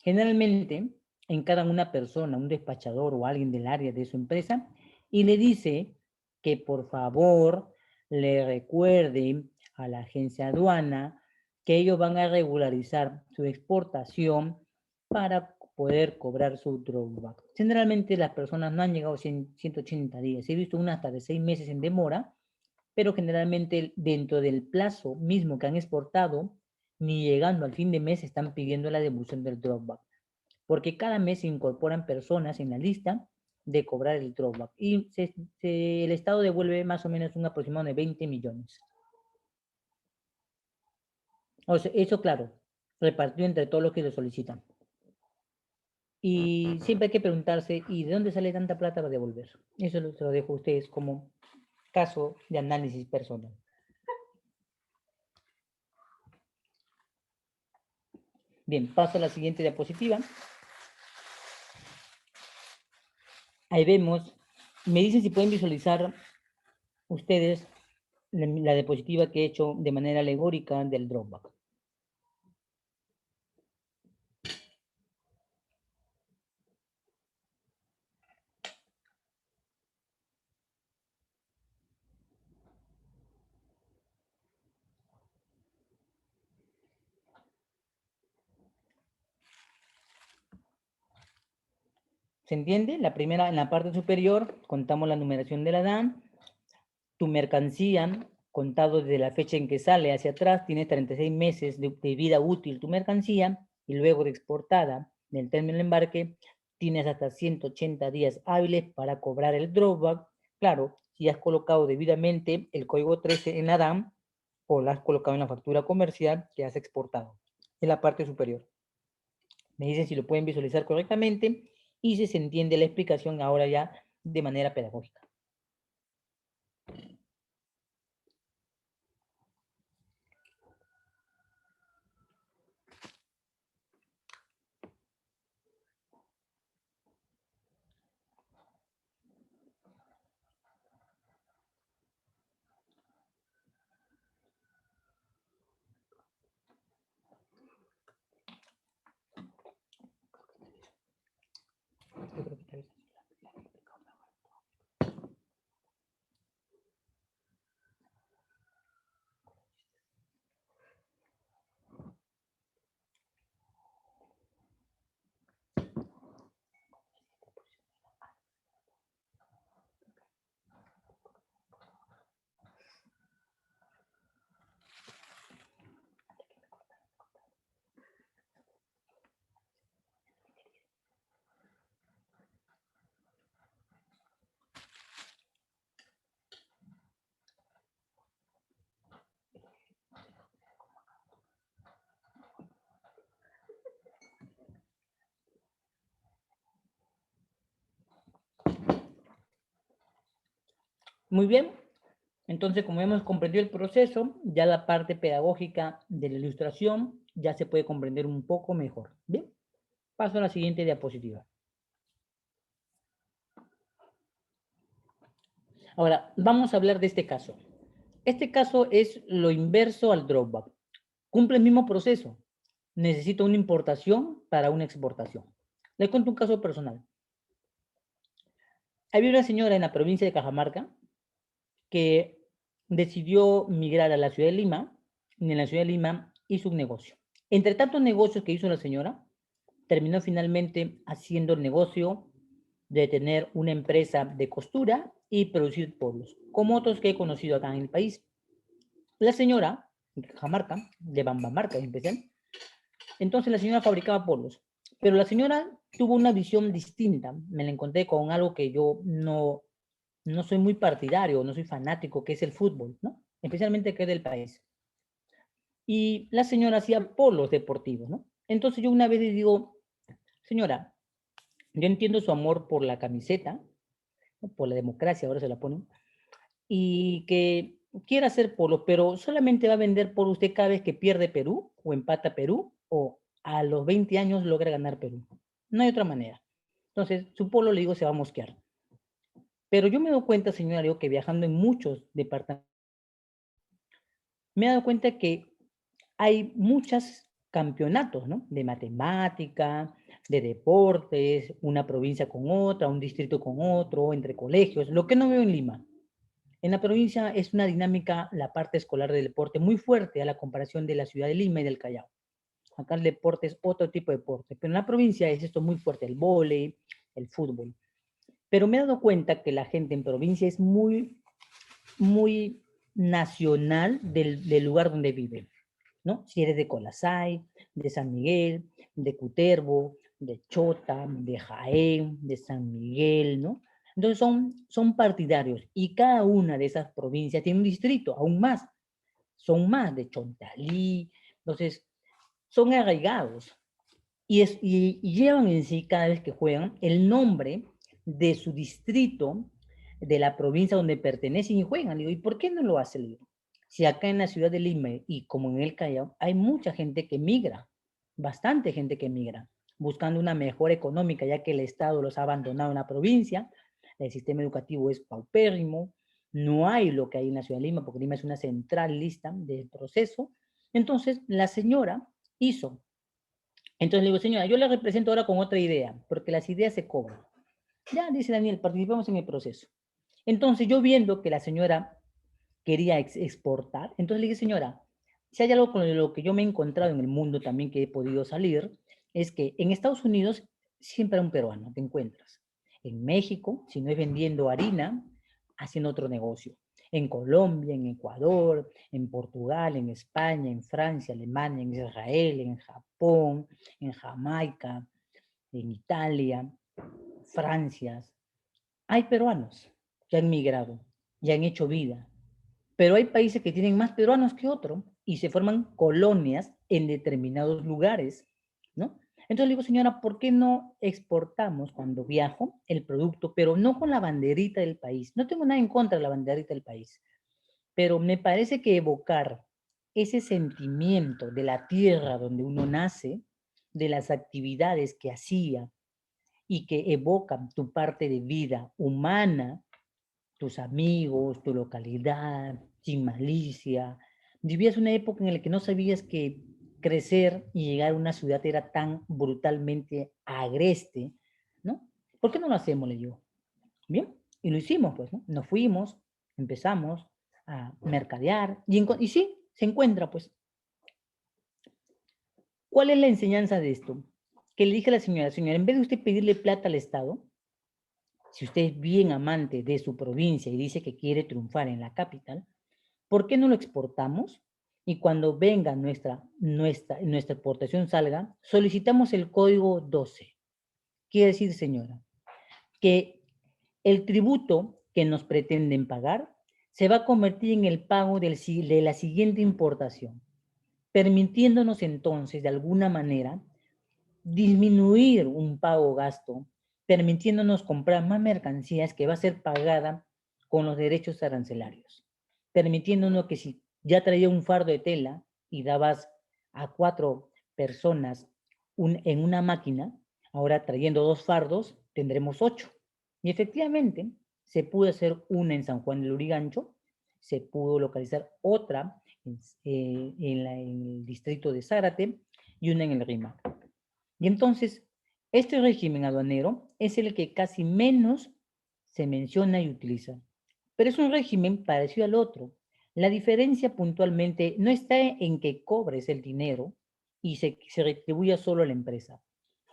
generalmente encaran una persona, un despachador o alguien del área de su empresa y le dice que por favor le recuerde a la agencia aduana que ellos van a regularizar su exportación para poder cobrar su drawback. Generalmente las personas no han llegado a 180 días. He visto una hasta de 6 meses en demora, pero generalmente dentro del plazo mismo que han exportado, ni llegando al fin de mes están pidiendo la devolución del drawback, porque cada mes se incorporan personas en la lista de cobrar el drawback y el Estado devuelve más o menos un aproximado de 20 millones. O sea, eso claro, repartido entre todos los que lo solicitan. Y siempre hay que preguntarse, ¿y de dónde sale tanta plata para devolver? Eso se lo dejo a ustedes como caso de análisis personal. Bien, paso a la siguiente diapositiva. Ahí vemos, me dicen si pueden visualizar ustedes la diapositiva que he hecho de manera alegórica del drawback. ¿Se entiende? La primera, en la parte superior, contamos la numeración de la DAN. Tu mercancía, contado desde la fecha en que sale hacia atrás, tiene 36 meses de vida útil tu mercancía, y luego de exportada del término de embarque, tienes hasta 180 días hábiles para cobrar el drawback. Claro, si has colocado debidamente el código 13 en la DAN, o la has colocado en la factura comercial que has exportado, en la parte superior. Me dicen si lo pueden visualizar correctamente y si se entiende la explicación ahora ya de manera pedagógica. Muy bien, entonces como hemos comprendido el proceso, ya la parte pedagógica de la ilustración ya se puede comprender un poco mejor. Bien, paso a la siguiente diapositiva. Ahora, vamos a hablar de este caso. Este caso es lo inverso al drawback. Cumple el mismo proceso. Necesito una importación para una exportación. Les cuento un caso personal. Había una señora en la provincia de Cajamarca que decidió migrar a la ciudad de Lima, y en la ciudad de Lima hizo un negocio. Entre tantos negocios que hizo la señora, terminó finalmente haciendo el negocio de tener una empresa de costura y producir polos, como otros que he conocido acá en el país. La señora, de Cajamarca, de Bambamarca en especial, entonces la señora fabricaba polos, pero la señora tuvo una visión distinta. Me la encontré con algo que yo no soy muy partidario, no soy fanático, que es el fútbol, ¿no? Especialmente que es del país. Y la señora hacía polos deportivos, ¿no? Entonces yo una vez le digo, señora, yo entiendo su amor por la camiseta, ¿no? Por la democracia, ahora se la ponen, y que quiere hacer polos, pero solamente va a vender por usted cada vez que pierde Perú, o empata Perú, o a los 20 años logra ganar Perú. No hay otra manera. Entonces, su polo, le digo, se va a mosquear. Pero yo me doy cuenta, señora, yo que viajando en muchos departamentos, me he dado cuenta que hay muchos campeonatos, ¿no? De matemática, de deportes, una provincia con otra, un distrito con otro, entre colegios, lo que no veo en Lima. En la provincia es una dinámica, la parte escolar del deporte, muy fuerte a la comparación de la ciudad de Lima y del Callao. Acá el deporte es otro tipo de deporte, pero en la provincia es esto muy fuerte, el vóley, el fútbol. Pero me he dado cuenta que la gente en provincia es muy nacional del lugar donde vive, ¿no? Si eres de Colasay, de San Miguel, de Cutervo, de Chota, de Jaén, de San Miguel, ¿no? Entonces son partidarios y cada una de esas provincias tiene un distrito, aún más, son más de Chontalí, entonces son arraigados y llevan en sí cada vez que juegan el nombre de su distrito, de la provincia donde pertenecen y juegan. Le digo, ¿y por qué no lo hace? Le digo, si acá en la ciudad de Lima y como en el Callao hay mucha gente que migra, bastante gente que migra, buscando una mejor económica, ya que el Estado los ha abandonado en la provincia, el sistema educativo es paupérrimo, no hay lo que hay en la ciudad de Lima, porque Lima es una central lista del proceso. Entonces, la señora hizo. Entonces le digo, señora, yo la represento ahora con otra idea, porque las ideas se cobran. Ya, dice Daniel, participamos en el proceso. Entonces yo viendo que la señora quería exportar, entonces le dije, señora, si hay algo con lo que yo me he encontrado en el mundo también que he podido salir, es que en Estados Unidos siempre hay un peruano, te encuentras. En México, si no es vendiendo harina, haciendo otro negocio. En Colombia, en Ecuador, en Portugal, en España, en Francia, Alemania, en Israel, en Japón, en Jamaica, en Italia, Francia. Hay peruanos que han migrado y han hecho vida, pero hay países que tienen más peruanos que otros y se forman colonias en determinados lugares, ¿no? Entonces le digo, señora, ¿por qué no exportamos cuando viajo el producto, pero no con la banderita del país? No tengo nada en contra de la banderita del país, pero me parece que evocar ese sentimiento de la tierra donde uno nace, de las actividades que hacía y que evocan tu parte de vida humana, tus amigos, tu localidad, sin malicia. Vivías una época en la que no sabías que crecer y llegar a una ciudad era tan brutalmente agreste, ¿no? ¿Por qué no lo hacemos? Le digo. Bien, y lo hicimos, pues, ¿no? Nos fuimos, empezamos a mercadear y sí, se encuentra, pues. ¿Cuál es la enseñanza de esto? Que le dije a la señora, en vez de usted pedirle plata al Estado, si usted es bien amante de su provincia y dice que quiere triunfar en la capital, ¿por qué no lo exportamos? Y cuando venga nuestra exportación salga, solicitamos el código 12. Quiere decir, señora, que el tributo que nos pretenden pagar se va a convertir en el pago de la siguiente importación, permitiéndonos entonces, de alguna manera, disminuir un pago gasto, permitiéndonos comprar más mercancías que va a ser pagada con los derechos arancelarios, permitiéndonos que si ya traía un fardo de tela y dabas a 4 personas en una máquina, ahora trayendo 2 fardos tendremos 8. Y efectivamente se pudo hacer una en San Juan del Lurigancho, se pudo localizar otra en el distrito de Zárate y una en el Rímac. Y entonces, este régimen aduanero es el que casi menos se menciona y utiliza, pero es un régimen parecido al otro. La diferencia puntualmente no está en que cobres el dinero y se retribuya solo a la empresa,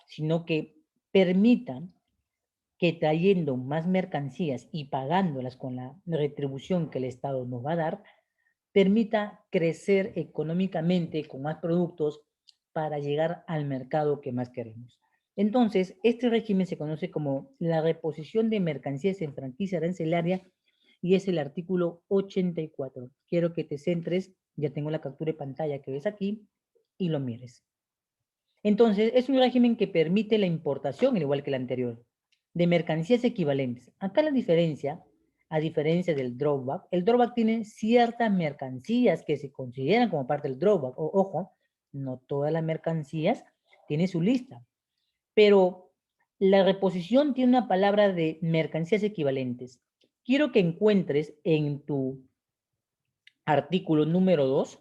sino que permitan que trayendo más mercancías y pagándolas con la retribución que el Estado nos va a dar, permita crecer económicamente con más productos para llegar al mercado que más queremos. Entonces, este régimen se conoce como la reposición de mercancías en franquicia arancelaria y es el artículo 84. Quiero que te centres, ya tengo la captura de pantalla que ves aquí, y lo mires. Entonces, es un régimen que permite la importación, al igual que el anterior, de mercancías equivalentes. Acá la diferencia, a diferencia del drawback, el drawback tiene ciertas mercancías que se consideran como parte del drawback. Ojo, no todas las mercancías tienen su lista, pero la reposición tiene una palabra de mercancías equivalentes. Quiero que encuentres en tu artículo número 2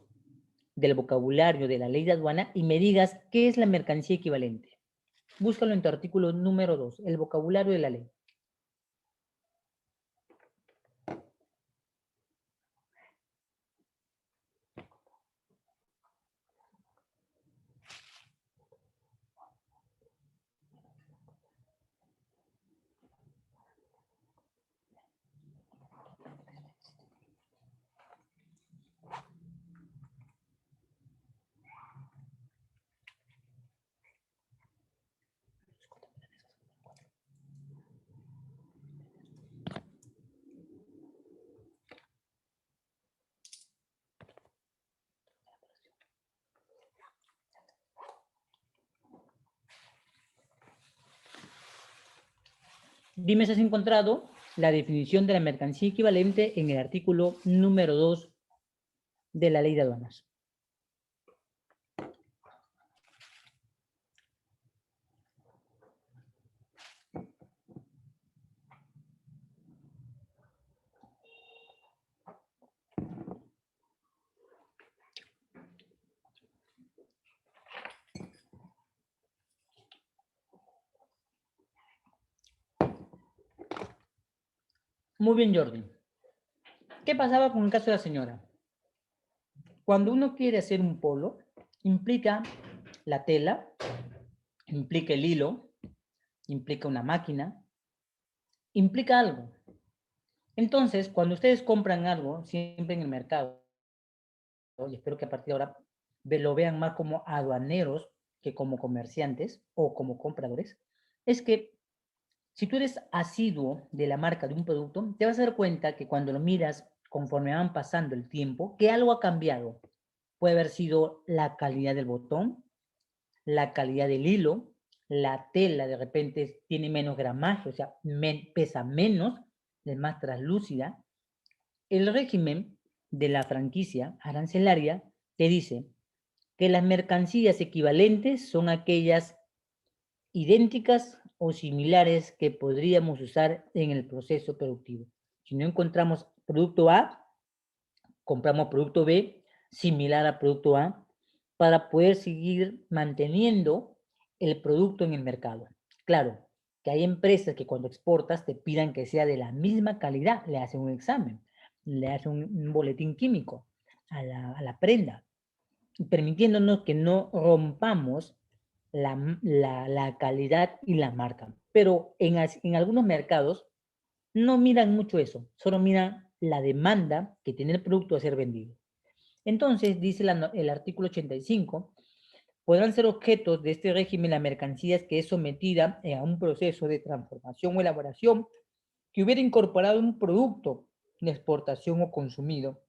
del vocabulario de la ley de aduana y me digas qué es la mercancía equivalente. Búscalo en tu artículo número 2, el vocabulario de la ley. Dime si has encontrado la definición de la mercancía equivalente en el artículo número 2 de la Ley de Aduanas. Muy bien, Jordi. ¿Qué pasaba con el caso de la señora? Cuando uno quiere hacer un polo, implica la tela, implica el hilo, implica una máquina, implica algo. Entonces, cuando ustedes compran algo, siempre en el mercado, y espero que a partir de ahora lo vean más como aduaneros que como comerciantes o como compradores, es que si tú eres asiduo de la marca de un producto, te vas a dar cuenta que cuando lo miras conforme van pasando el tiempo, que algo ha cambiado. Puede haber sido la calidad del botón, la calidad del hilo, la tela de repente tiene menos gramaje, o sea, pesa menos, es más translúcida. El régimen de la franquicia arancelaria te dice que las mercancías equivalentes son aquellas idénticas o similares que podríamos usar en el proceso productivo. Si no encontramos producto A, compramos producto B similar a producto A para poder seguir manteniendo el producto en el mercado. Claro, que hay empresas que cuando exportas te pidan que sea de la misma calidad, le hacen un examen, le hacen un boletín químico a la prenda, permitiéndonos que no rompamos la calidad y la marca. Pero en algunos mercados no miran mucho eso, solo miran la demanda que tiene el producto a ser vendido. Entonces, dice el artículo 85, podrán ser objetos de este régimen las mercancías que es sometida a un proceso de transformación o elaboración que hubiera incorporado un producto de exportación o consumido.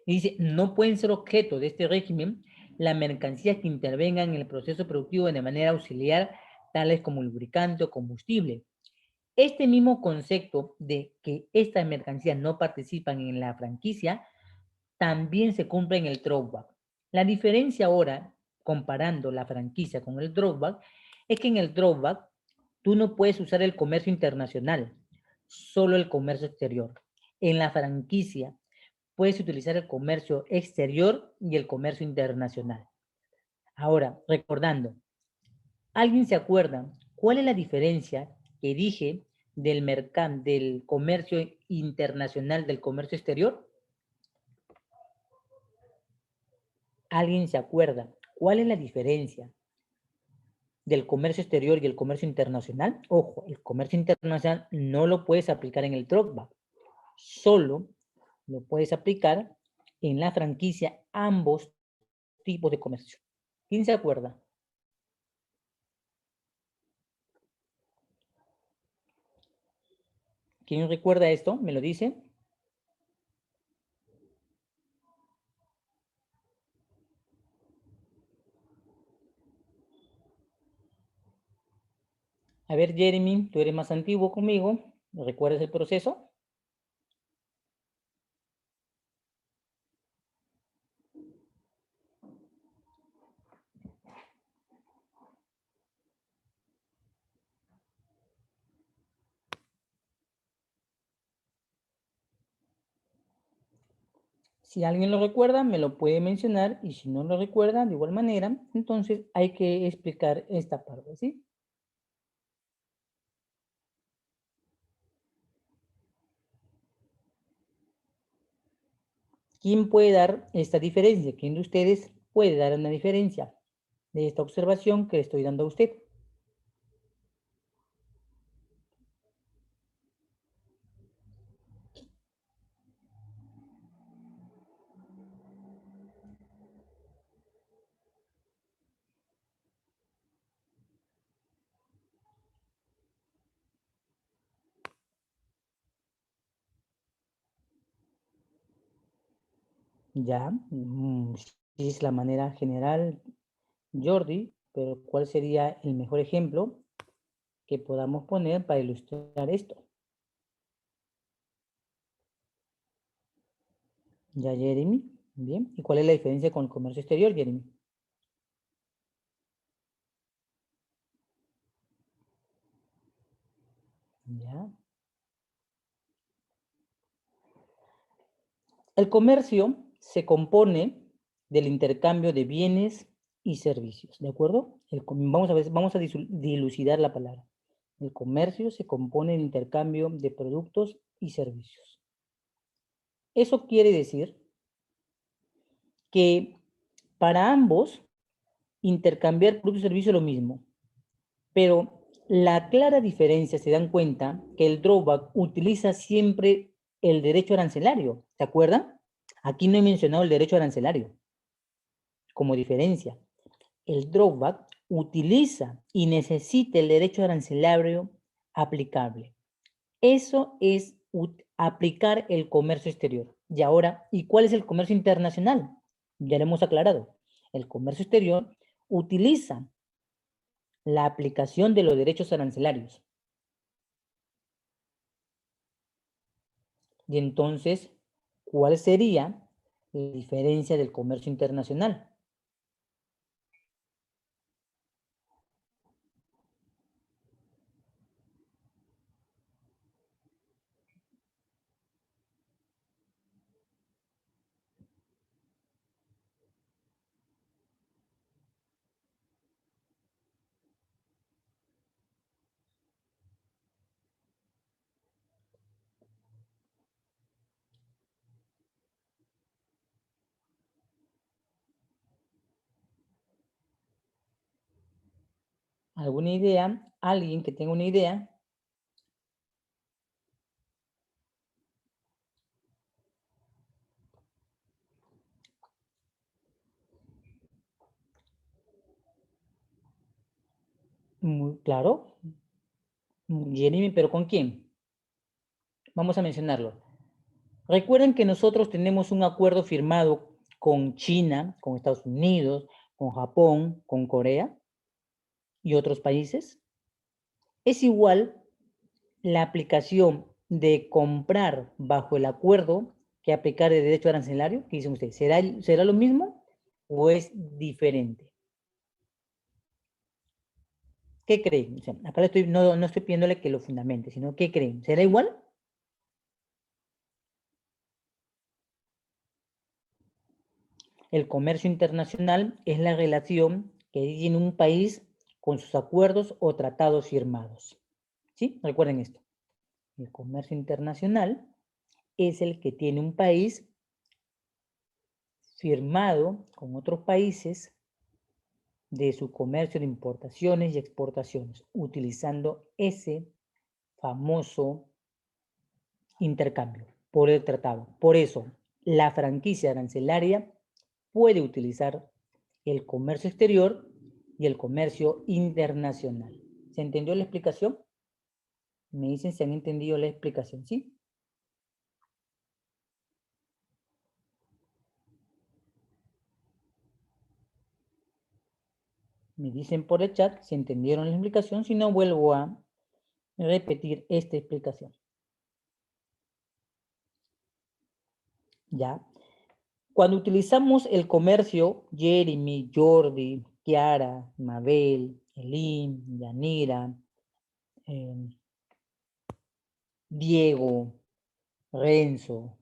Y dice, no pueden ser objeto de este régimen las mercancías que intervengan en el proceso productivo de manera auxiliar, tales como lubricante o combustible. Este mismo concepto de que estas mercancías no participan en la franquicia también se cumple en el drawback. La diferencia ahora, comparando la franquicia con el drawback, es que en el drawback tú no puedes usar el comercio internacional, solo el comercio exterior. En la franquicia puedes utilizar el comercio exterior y el comercio internacional. Ahora, recordando, ¿alguien se acuerda cuál es la diferencia que dije del comercio internacional del comercio exterior? ¿Alguien se acuerda cuál es la diferencia del comercio exterior y el comercio internacional? Ojo, el comercio internacional no lo puedes aplicar en el drawback, solo lo puedes aplicar en la franquicia, ambos tipos de comercio. ¿Quién se acuerda? ¿Quién recuerda esto? ¿Me lo dice? A ver, Jeremy, tú eres más antiguo conmigo. ¿Recuerdas el proceso? Si alguien lo recuerda, me lo puede mencionar, y si no lo recuerda, de igual manera, entonces hay que explicar esta parte, ¿sí? ¿Quién puede dar esta diferencia? ¿Quién de ustedes puede dar una diferencia de esta observación que le estoy dando a usted? Ya, sí es la manera general, Jordi, pero ¿cuál sería el mejor ejemplo? que podamos poner para ilustrar esto. Ya, Jeremy. Bien. ¿Y cuál es la diferencia con el comercio exterior, Jeremy? Ya. El comercio se compone del intercambio de bienes y servicios, ¿de acuerdo? Vamos a dilucidar la palabra. El comercio se compone del intercambio de productos y servicios. Eso quiere decir que para ambos intercambiar productos y servicios es lo mismo, pero la clara diferencia, se dan cuenta, que el drawback utiliza siempre el derecho arancelario, ¿se acuerdan? Aquí no he mencionado el derecho arancelario como diferencia. El drawback utiliza y necesita el derecho arancelario aplicable. Eso es aplicar el comercio exterior. Y ahora, ¿y cuál es el comercio internacional? Ya lo hemos aclarado. El comercio exterior utiliza la aplicación de los derechos arancelarios. Y entonces, ¿cuál sería la diferencia del comercio internacional? ¿Alguna idea? ¿Alguien que tenga una idea? Muy claro. Jeremy, ¿pero con quién? Vamos a mencionarlo. Recuerden que nosotros tenemos un acuerdo firmado con China, con Estados Unidos, con Japón, con Corea y otros países. Es igual la aplicación de comprar bajo el acuerdo que aplicar el derecho arancelario. ¿Qué dicen ustedes? ¿Será lo mismo o es diferente? ¿Qué creen? O sea, acá no estoy pidiéndole que lo fundamente, sino ¿qué creen? ¿Será igual? El comercio internacional es la relación que tiene un país con sus acuerdos o tratados firmados. ¿Sí? Recuerden esto. El comercio internacional es el que tiene un país firmado con otros países de su comercio de importaciones y exportaciones, utilizando ese famoso intercambio por el tratado. Por eso, la franquicia arancelaria puede utilizar el comercio exterior y el comercio internacional. ¿Se entendió la explicación? Me dicen si han entendido la explicación, ¿sí? Me dicen por el chat si entendieron la explicación, si no vuelvo a repetir esta explicación. ¿Ya? Cuando utilizamos el comercio, Jeremy, Jordi, Kiara, Mabel, Elin, Yanira, Diego, Renzo,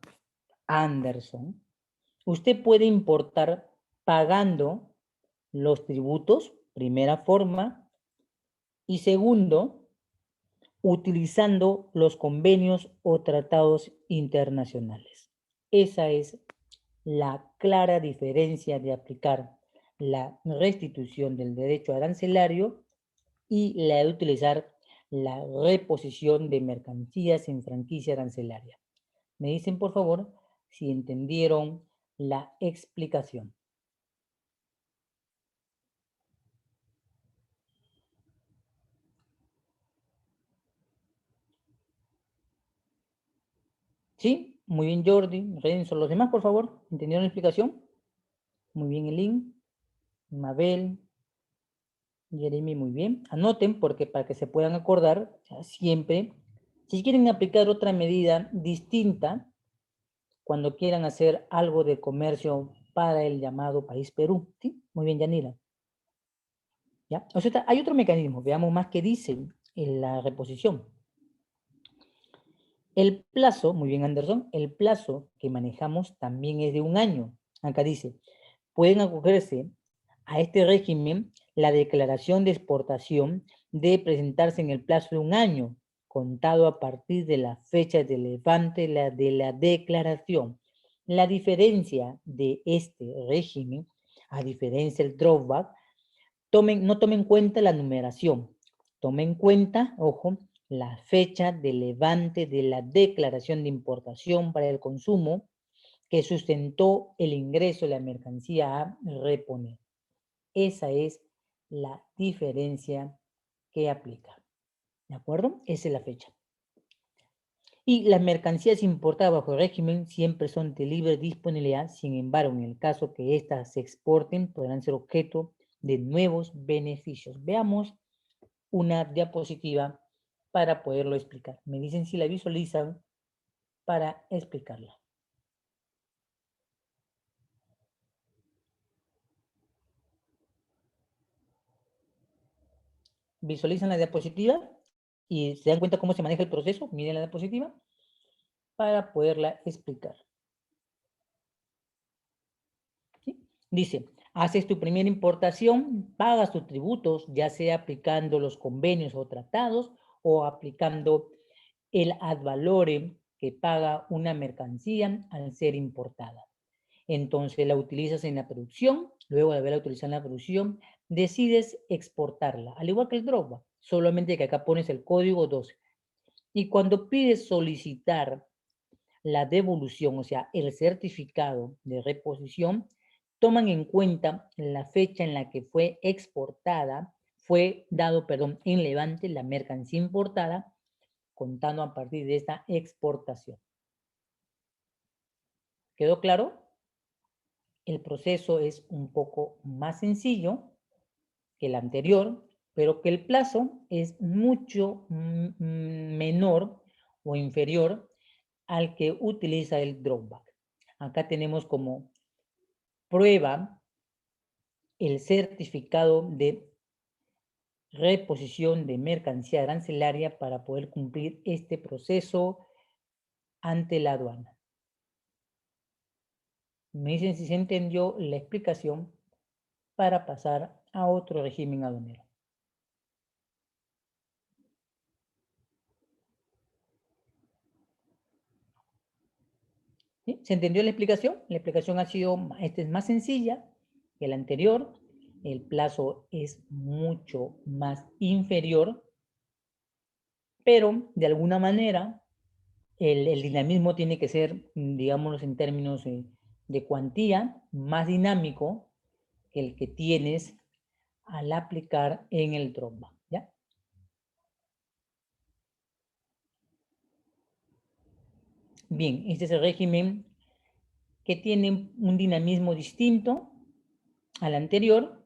Anderson, usted puede importar pagando los tributos, primera forma, y segundo, utilizando los convenios o tratados internacionales. Esa es la clara diferencia de aplicar la restitución del derecho arancelario y la de utilizar la reposición de mercancías en franquicia arancelaria. Me dicen, por favor, si entendieron la explicación. ¿Sí? Muy bien, Jordi, Renzo, los demás, por favor, ¿entendieron la explicación? Muy bien, Elin, Mabel, Jeremy, muy bien. Anoten porque para que se puedan acordar, o sea, siempre, si quieren aplicar otra medida distinta, cuando quieran hacer algo de comercio para el llamado país Perú. ¿Sí? Muy bien, Yanira. ¿Ya? O sea, hay otro mecanismo, veamos más qué dice en la reposición. El plazo, muy bien, Anderson, el plazo que manejamos también es de 1 año. Acá dice, pueden acogerse a este régimen. La declaración de exportación debe presentarse en el plazo de 1 año, contado a partir de la fecha de levante de la declaración. La diferencia de este régimen, a diferencia del drawback, no tomen en cuenta la numeración, tomen en cuenta, ojo, la fecha de levante de la declaración de importación para el consumo que sustentó el ingreso de la mercancía a reponer. Esa es la diferencia que aplica. ¿De acuerdo? Esa es la fecha. Y las mercancías importadas bajo el régimen siempre son de libre disponibilidad. Sin embargo, en el caso que éstas se exporten, podrán ser objeto de nuevos beneficios. Veamos una diapositiva para poderlo explicar. Me dicen si la visualizan para explicarla. Visualizan la diapositiva y se dan cuenta cómo se maneja el proceso. Miren la diapositiva para poderla explicar. ¿Sí? Dice, haces tu primera importación, pagas tus tributos, ya sea aplicando los convenios o tratados o aplicando el ad valorem que paga una mercancía al ser importada. Entonces la utilizas en la producción, luego de haberla utilizado en la producción, decides exportarla, al igual que el drawback, solamente que acá pones el código 12. Y cuando pides solicitar la devolución, o sea, el certificado de reposición, toman en cuenta la fecha en la que fue exportada, fue dado, perdón, en levante la mercancía importada, contando a partir de esta exportación. ¿Quedó claro? El proceso es un poco más sencillo que el anterior, pero que el plazo es mucho menor o inferior al que utiliza el drawback. Acá tenemos como prueba el certificado de reposición de mercancía arancelaria para poder cumplir este proceso ante la aduana. Me dicen si se entendió la explicación para pasar a otro régimen aduanero. ¿Sí? ¿Se entendió la explicación? La explicación ha sido, esta es más sencilla que la anterior, el plazo es mucho más inferior, pero de alguna manera el dinamismo tiene que ser, digamos, en términos de cuantía, más dinámico que el que tienes al aplicar en el drawback, ¿ya? Bien, este es el régimen que tiene un dinamismo distinto al anterior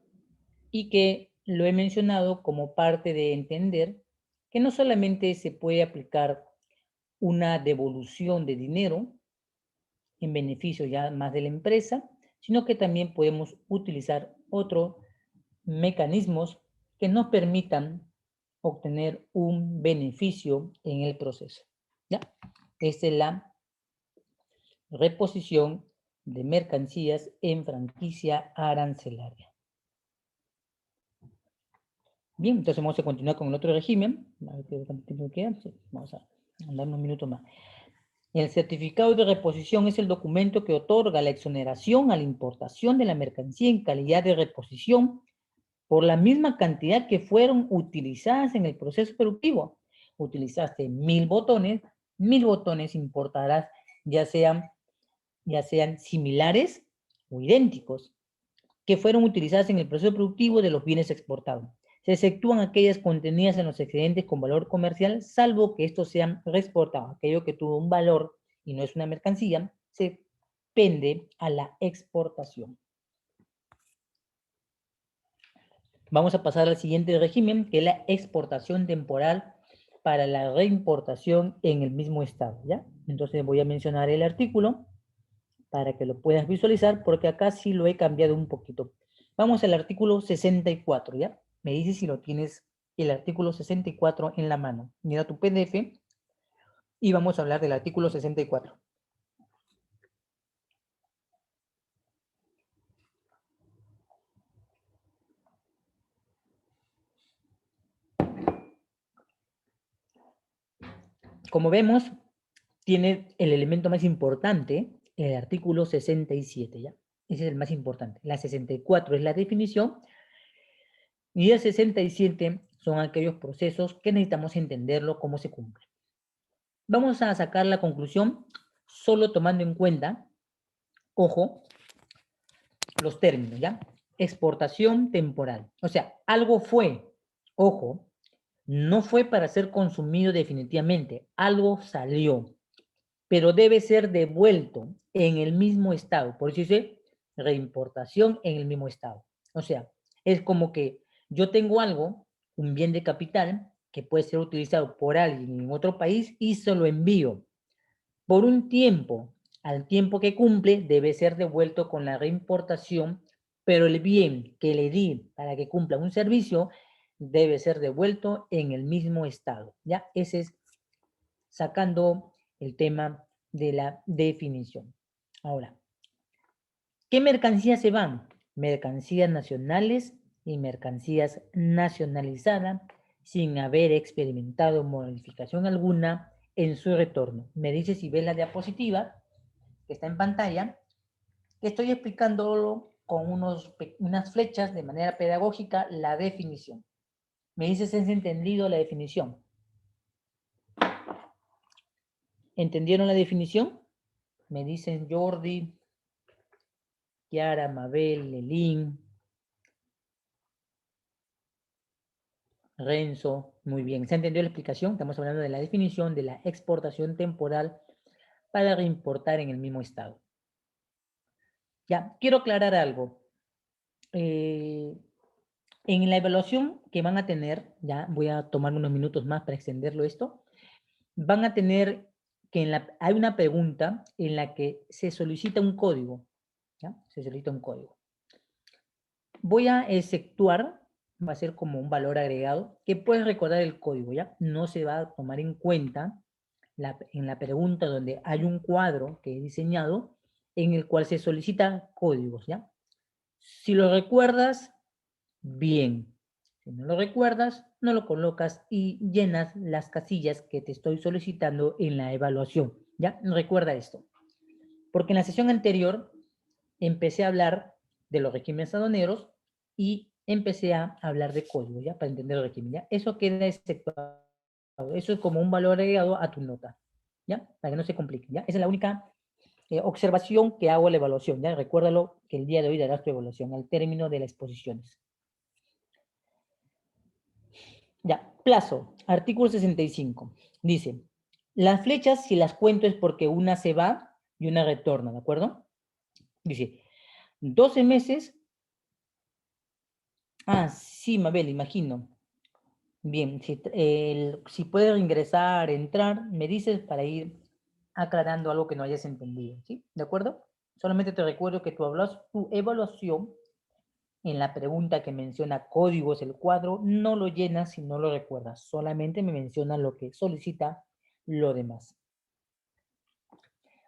y que lo he mencionado como parte de entender que no solamente se puede aplicar una devolución de dinero en beneficio ya más de la empresa, sino que también podemos utilizar otros mecanismos que nos permitan obtener un beneficio en el proceso. ¿Ya? Esta es la reposición de mercancías en franquicia arancelaria. Bien, entonces vamos a continuar con el otro régimen. A ver cuánto tiempo queda. Sí, vamos a andar unos minutos más. El certificado de reposición es el documento que otorga la exoneración a la importación de la mercancía en calidad de reposición por la misma cantidad que fueron utilizadas en el proceso productivo. Utilizaste 1000 botones, 1000 botones importarás ya sean similares o idénticos, que fueron utilizadas en el proceso productivo de los bienes exportados. Se exceptúan aquellas contenidas en los excedentes con valor comercial, salvo que estos sean reexportados. Aquello que tuvo un valor y no es una mercancía, se pende a la exportación. Vamos a pasar al siguiente régimen, que es la exportación temporal para la reimportación en el mismo estado, ¿ya? Entonces voy a mencionar el artículo para que lo puedas visualizar, porque acá sí lo he cambiado un poquito. Vamos al artículo 64, ¿ya? Me dices si lo tienes, el artículo 64 en la mano. Mira tu PDF y vamos a hablar del artículo 64. Como vemos, tiene el elemento más importante, el artículo 67, ¿ya? Ese es el más importante. La 64 es la definición y el 67 son aquellos procesos que necesitamos entenderlo cómo se cumple. Vamos a sacar la conclusión solo tomando en cuenta, ojo, los términos, ¿ya? Exportación temporal. O sea, algo fue, ojo, no fue para ser consumido definitivamente, algo salió, pero debe ser devuelto en el mismo estado. Por eso dice reimportación en el mismo estado. O sea, es como que yo tengo algo, un bien de capital, que puede ser utilizado por alguien en otro país y se lo envío. Por un tiempo, al tiempo que cumple, debe ser devuelto con la reimportación, pero el bien que le di para que cumpla un servicio debe ser devuelto en el mismo estado. ¿Ya? Ese es sacando el tema de la definición. Ahora, ¿qué mercancías se van? Mercancías nacionales y mercancías nacionalizadas sin haber experimentado modificación alguna en su retorno. Me dice si ves la diapositiva que está en pantalla, que estoy explicándolo con unas flechas de manera pedagógica la definición. Me dices si has entendido la definición. ¿Entendieron la definición? Me dicen Jordi, Kiara, Mabel, Lelín, Renzo. Muy bien. ¿Se entendió la explicación? Estamos hablando de la definición de la exportación temporal para reimportar en el mismo estado. Ya, quiero aclarar algo. En la evaluación que van a tener, ya voy a tomar unos minutos más para extenderlo esto, van a tener que hay una pregunta en la que se solicita un código, ¿ya? Se solicita un código. Voy a exceptuar, va a ser como un valor agregado, que puedes recordar el código, ¿ya? No se va a tomar en cuenta en la pregunta donde hay un cuadro que he diseñado en el cual se solicita códigos, ¿ya? Si lo recuerdas, bien. Si no lo recuerdas, no lo colocas y llenas las casillas que te estoy solicitando en la evaluación, ¿ya? Recuerda esto. Porque en la sesión anterior empecé a hablar de los regímenes aduaneros y empecé a hablar de código, ¿ya? Para entender el régimen, ¿ya? Eso queda exceptuado. Eso es como un valor agregado a tu nota, ¿ya? Para que no se complique, ¿ya? Esa es la única observación que hago a la evaluación, ¿ya? Recuérdalo que el día de hoy darás tu evaluación al término de las exposiciones. Ya, plazo, artículo 65. Dice, las flechas, si las cuento es porque una se va y una retorna, ¿de acuerdo? Dice, 12 meses. Ah, sí, Mabel, imagino. Bien, si puedes ingresar, entrar, me dices para ir aclarando algo que no hayas entendido, ¿sí? ¿De acuerdo? Solamente te recuerdo que tu evaluación en la pregunta que menciona códigos, el cuadro, no lo llenas si no lo recuerdas. Solamente me menciona lo que solicita lo demás.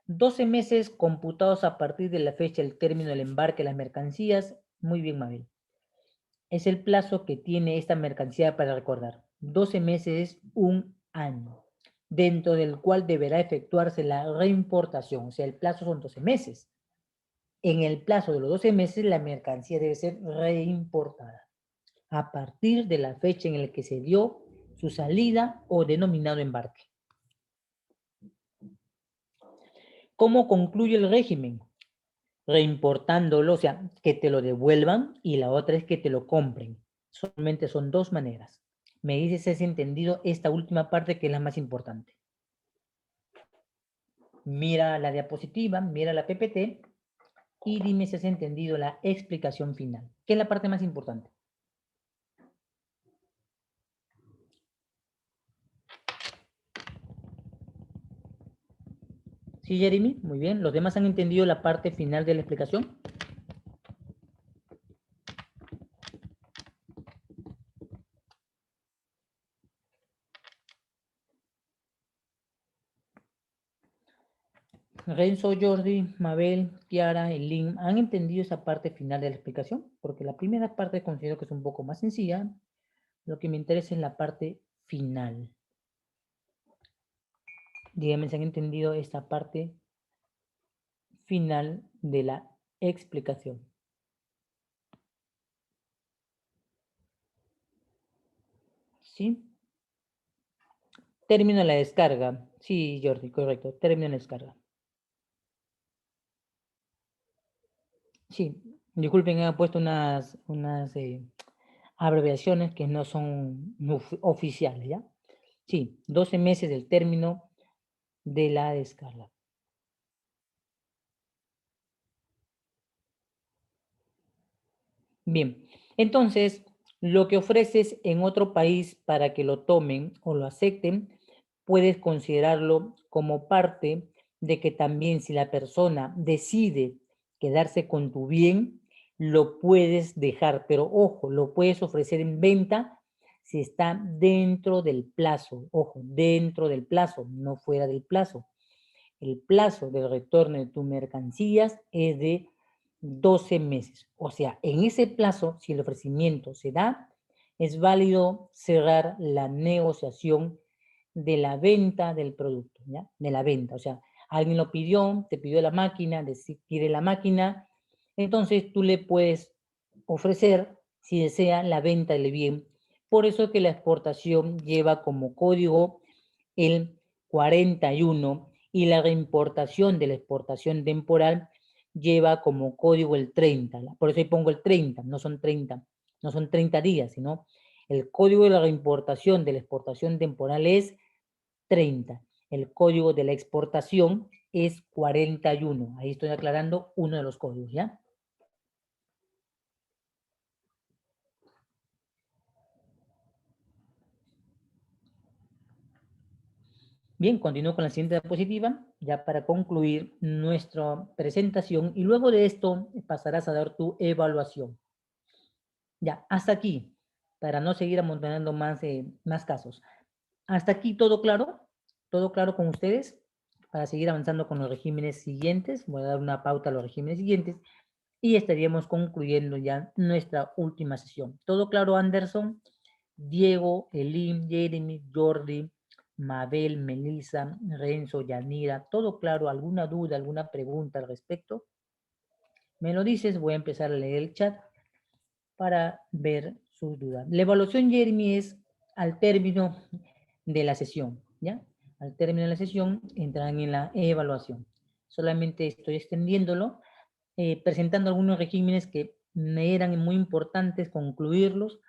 12 meses computados a partir de la fecha del término del embarque de las mercancías. Muy bien, Mabel. Es el plazo que tiene esta mercancía para recordar. 12 meses es un año, dentro del cual deberá efectuarse la reimportación. O sea, el plazo son 12 meses. En el plazo de los 12 meses, la mercancía debe ser reimportada a partir de la fecha en la que se dio su salida o denominado embarque. ¿Cómo concluye el régimen? Reimportándolo, o sea, que te lo devuelvan, y la otra es que te lo compren. Solamente son dos maneras. Me dices si has entendido esta última parte, que es la más importante. Mira la diapositiva, mira la PPT y dime si has entendido la explicación final, que es la parte más importante. Sí, Jeremy, muy bien. ¿Los demás han entendido la parte final de la explicación? Renzo, Jordi, Mabel, Kiara, Elin, ¿han entendido esa parte final de la explicación? Porque la primera parte considero que es un poco más sencilla. Lo que me interesa es la parte final. Díganme si han entendido esta parte final de la explicación. ¿Sí? Término de la descarga. Sí, Jordi, correcto. Término de la descarga. Sí, disculpen, he puesto unas abreviaciones que no son oficiales, ¿ya? Sí, 12 meses del término de la descarga. Bien, entonces, lo que ofreces en otro país para que lo tomen o lo acepten, puedes considerarlo como parte de que también si la persona decide quedarse con tu bien, lo puedes dejar, pero ojo, lo puedes ofrecer en venta si está dentro del plazo, ojo, dentro del plazo, no fuera del plazo. El plazo de retorno de tus mercancías es de 12 meses. O sea, en ese plazo, si el ofrecimiento se da, es válido cerrar la negociación de la venta del producto, ¿ya? De la venta. O sea, alguien lo pidió, te pidió la máquina, quiere la máquina, entonces tú le puedes ofrecer, si desea, la venta del bien. Por eso que la exportación lleva como código el 41 y la reimportación de la exportación temporal lleva como código el 30. Por eso ahí pongo el 30, no son 30, no son 30 días, sino el código de la reimportación de la exportación temporal es 30. El código de la exportación es 41. Ahí estoy aclarando uno de los códigos, ¿ya? Bien, continúo con la siguiente diapositiva, ya para concluir nuestra presentación, y luego de esto pasarás a dar tu evaluación. Ya, hasta aquí, para no seguir amontonando más casos. Hasta aquí todo claro con ustedes, para seguir avanzando con los regímenes siguientes. Voy a dar una pauta a los regímenes siguientes y estaríamos concluyendo ya nuestra última sesión. ¿Todo claro, Anderson? Diego, Elim, Jeremy, Jordi, Mabel, Melissa, Renzo, Yanira, ¿todo claro? ¿Alguna duda, alguna pregunta al respecto? Me lo dices, voy a empezar a leer el chat para ver sus dudas. La evaluación, Jeremy, es al término de la sesión, ¿ya? Al término de la sesión entrarán en la evaluación. Solamente estoy extendiéndolo, presentando algunos regímenes que me eran muy importantes concluirlos,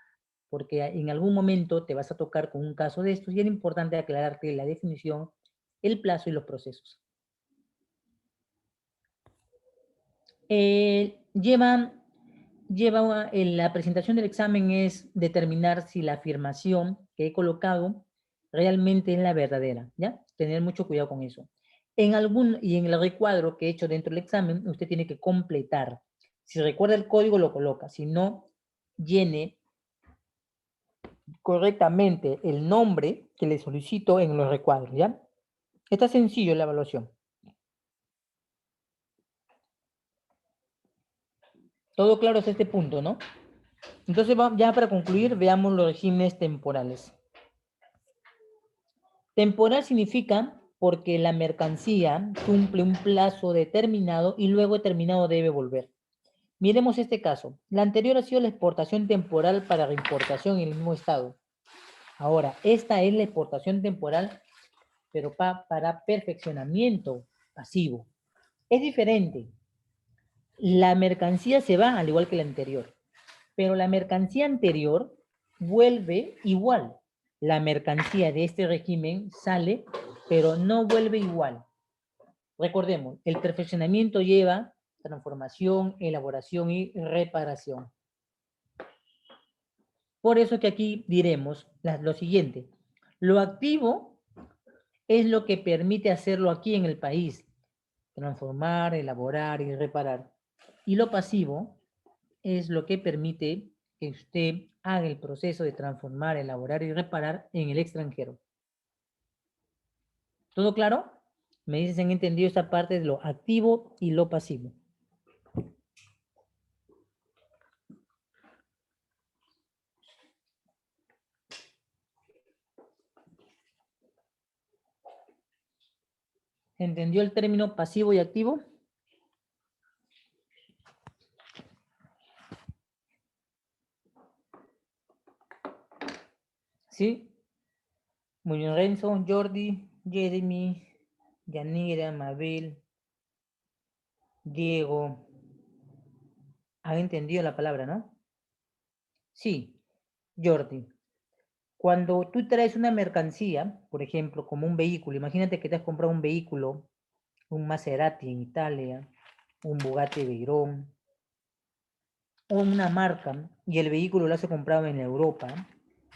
porque en algún momento te vas a tocar con un caso de estos y era importante aclararte la definición, el plazo y los procesos. La presentación del examen es determinar si la afirmación que he colocado realmente es la verdadera, ¿ya? Tener mucho cuidado con eso. Y en el recuadro que he hecho dentro del examen, usted tiene que completar. Si recuerda el código, lo coloca. Si no, llene correctamente el nombre que le solicito en los recuadros, ¿ya? Está sencillo la evaluación. Todo claro hasta este punto, ¿no? Entonces, ya para concluir, veamos los regímenes temporales. Temporal significa porque la mercancía cumple un plazo determinado y luego determinado debe volver. Miremos este caso. La anterior ha sido la exportación temporal para reimportación en el mismo estado. Ahora, esta es la exportación temporal, pero para perfeccionamiento pasivo. Es diferente. La mercancía se va al igual que la anterior, pero la mercancía anterior vuelve igual. La mercancía de este régimen sale, pero no vuelve igual. Recordemos, el perfeccionamiento lleva transformación, elaboración y reparación. Por eso que aquí diremos lo siguiente. Lo activo es lo que permite hacerlo aquí en el país. transformar, elaborar y reparar. Y lo pasivo es lo que permite que usted haga el proceso de transformar, elaborar y reparar en el extranjero. ¿Todo claro? Me dices si han entendido esta parte de lo activo y lo pasivo. ¿Entendió el término pasivo y activo? ¿Sí? Muy bien, Renzo, Jordi, Jeremy, Yanira, Mabel, Diego. ¿Han entendido la palabra, no? Sí, Jordi. Cuando tú traes una mercancía, por ejemplo, como un vehículo, imagínate que te has comprado un vehículo, un Maserati en Italia, un Bugatti Veyron, o una marca, y el vehículo lo has comprado en Europa,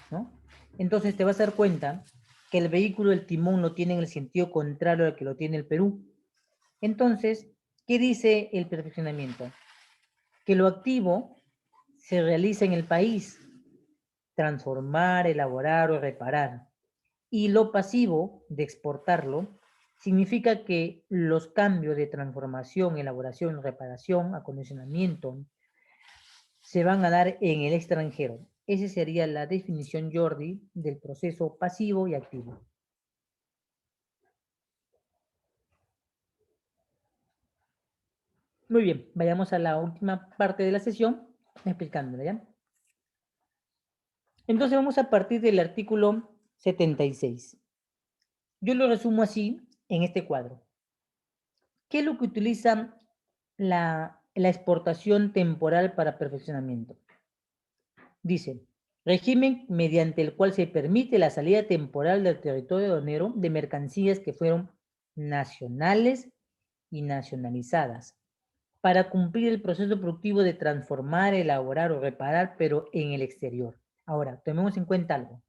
¿no? Entonces te vas a dar cuenta que el vehículo, el timón, lo tiene en el sentido contrario al que lo tiene el Perú. Entonces, ¿qué dice el perfeccionamiento? Que lo activo se realiza en el país, transformar, elaborar o reparar. Y lo pasivo de exportarlo significa que los cambios de transformación, elaboración, reparación, acondicionamiento se van a dar en el extranjero. Esa sería la definición, Jordi, del proceso pasivo y activo. Muy bien, vayamos a la última parte de la sesión explicándola, ¿ya? Entonces vamos a partir del artículo 76. Yo lo resumo así en este cuadro. ¿Qué es lo que utiliza la exportación temporal para perfeccionamiento? Dice, régimen mediante el cual se permite la salida temporal del territorio aduanero de mercancías que fueron nacionales y nacionalizadas para cumplir el proceso productivo de transformar, elaborar o reparar, pero en el exterior. Ahora, tomemos en cuenta algo.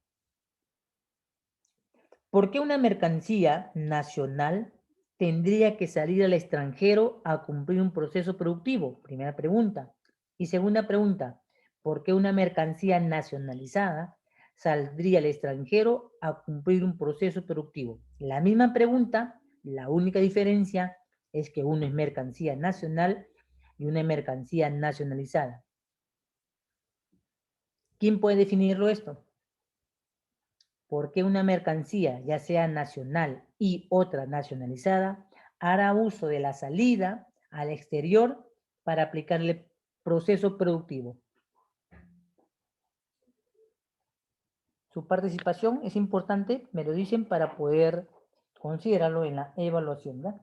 ¿Por qué una mercancía nacional tendría que salir al extranjero a cumplir un proceso productivo? Primera pregunta. Y segunda pregunta, ¿por qué una mercancía nacionalizada saldría al extranjero a cumplir un proceso productivo? La misma pregunta, la única diferencia es que uno es mercancía nacional y una mercancía nacionalizada. ¿Quién puede definirlo esto? ¿Por qué una mercancía, ya sea nacional y otra nacionalizada, hará uso de la salida al exterior para aplicarle proceso productivo? Su participación es importante, me lo dicen, para poder considerarlo en la evaluación, ¿verdad?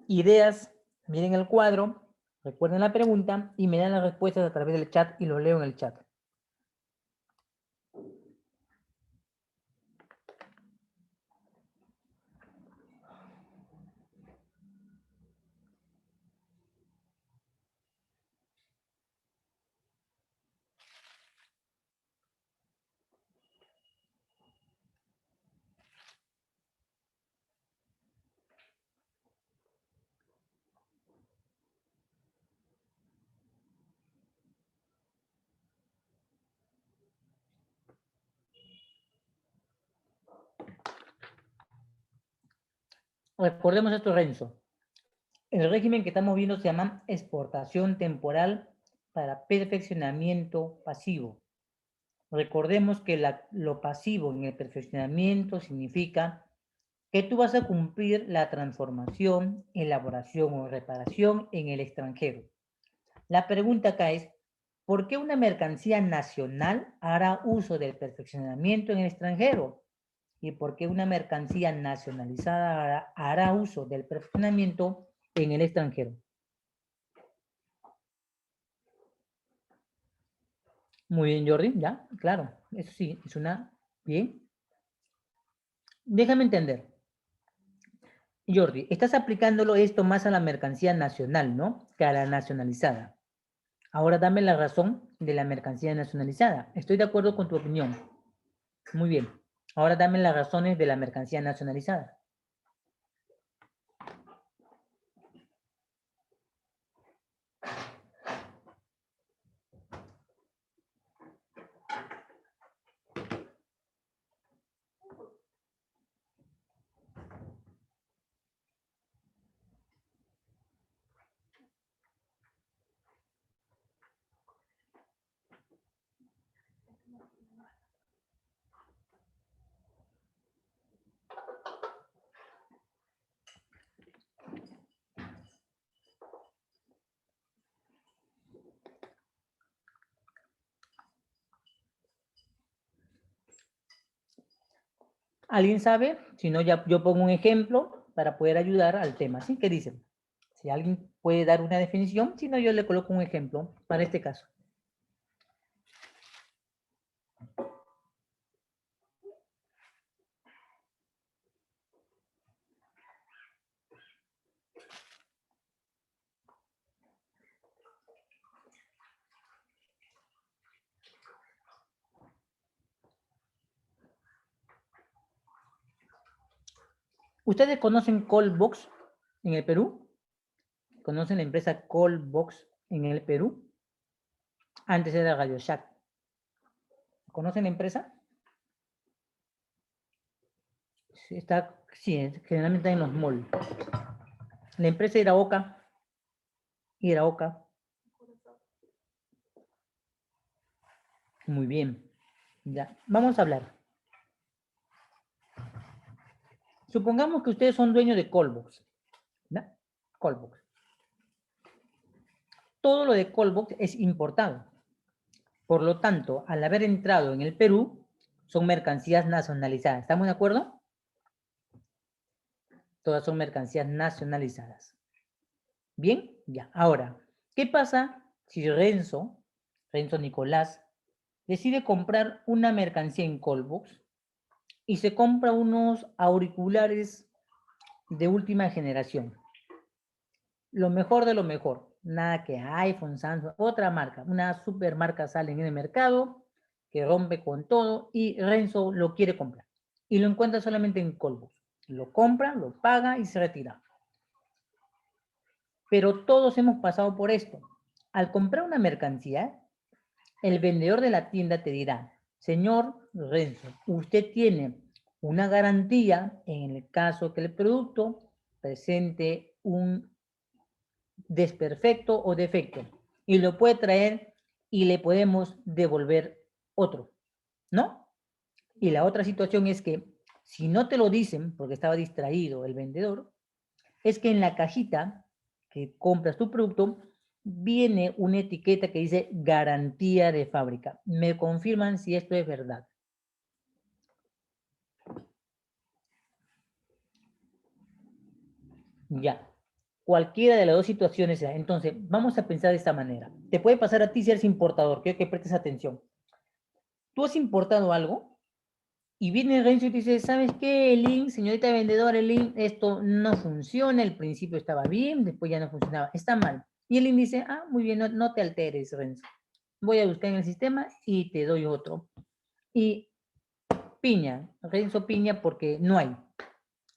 Ideas, miren el cuadro, recuerden la pregunta y me dan las respuestas a través del chat y lo leo en el chat. Recordemos esto, Renzo. El régimen que estamos viendo se llama exportación temporal para perfeccionamiento pasivo. Recordemos que lo pasivo en el perfeccionamiento significa que tú vas a cumplir la transformación, elaboración o reparación en el extranjero. La pregunta acá es, ¿por qué una mercancía nacional hará uso del perfeccionamiento en el extranjero? ¿Y por qué una mercancía nacionalizada hará uso del perfeccionamiento en el extranjero? Muy bien, Jordi, ya, claro, eso sí, es una... Bien. Déjame entender. Jordi, estás aplicándolo esto más a la mercancía nacional, ¿no? Que a la nacionalizada. Ahora dame la razón de la mercancía nacionalizada. Estoy de acuerdo con tu opinión. Muy bien. Ahora dame las razones de la mercancía nacionalizada. ¿Alguien sabe? Si no, ya yo pongo un ejemplo para poder ayudar al tema. ¿Sí? ¿Qué dicen? Si alguien puede dar una definición, si no, yo le coloco un ejemplo para este caso. ¿Ustedes conocen Colbox en el Perú? ¿Conocen la empresa Colbox en el Perú? Antes era Radio Shack. ¿Conocen la empresa? Sí, generalmente en los malls. La empresa Iraoka. Muy bien. Ya, vamos a hablar. Supongamos que ustedes son dueños de Colbox. ¿No? Colbox. Todo lo de Colbox es importado. Por lo tanto, al haber entrado en el Perú, son mercancías nacionalizadas. ¿Estamos de acuerdo? Todas son mercancías nacionalizadas. Bien, ya. Ahora, ¿qué pasa si Renzo Nicolás, decide comprar una mercancía en Colbox y se compra unos auriculares de última generación? Lo mejor de lo mejor. Nada que iPhone, Samsung, otra marca. Una super marca sale en el mercado que rompe con todo y Renzo lo quiere comprar. Y lo encuentra solamente en Colbox. Lo compra, lo paga y se retira. Pero todos hemos pasado por esto. Al comprar una mercancía, el vendedor de la tienda te dirá: señor Renzo, usted tiene una garantía en el caso que el producto presente un desperfecto o defecto y lo puede traer y le podemos devolver otro, ¿no? Y la otra situación es que si no te lo dicen porque estaba distraído el vendedor, es que en la cajita que compras tu producto viene una etiqueta que dice garantía de fábrica. ¿Me confirman si esto es verdad? Ya. Cualquiera de las dos situaciones sea. Entonces, vamos a pensar de esta manera. Te puede pasar a ti si eres importador. Quiero que prestes atención. Tú has importado algo y viene Renzo y te dice: ¿sabes qué, Link, señorita vendedora, Link, esto no funciona? El principio estaba bien, después ya no funcionaba. Está mal. Y el Link dice: ah, muy bien, no te alteres, Renzo. Voy a buscar en el sistema y te doy otro. Y piña, Renzo piña porque no hay.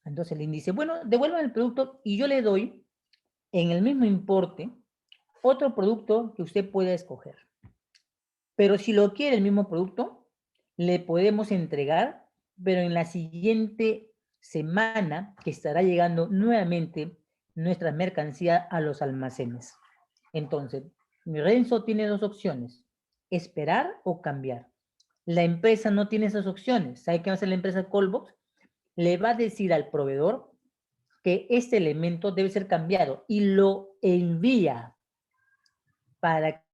Entonces el Link dice: bueno, devuelvan el producto y yo le doy en el mismo importe otro producto que usted pueda escoger. Pero si lo quiere el mismo producto, le podemos entregar, pero en la siguiente semana que estará llegando nuevamente nuestra mercancía a los almacenes. Entonces, Renzo tiene dos opciones: esperar o cambiar. La empresa no tiene esas opciones. ¿Sabe qué va a hacer la empresa Colbox? Le va a decir al proveedor que este elemento debe ser cambiado y lo envía para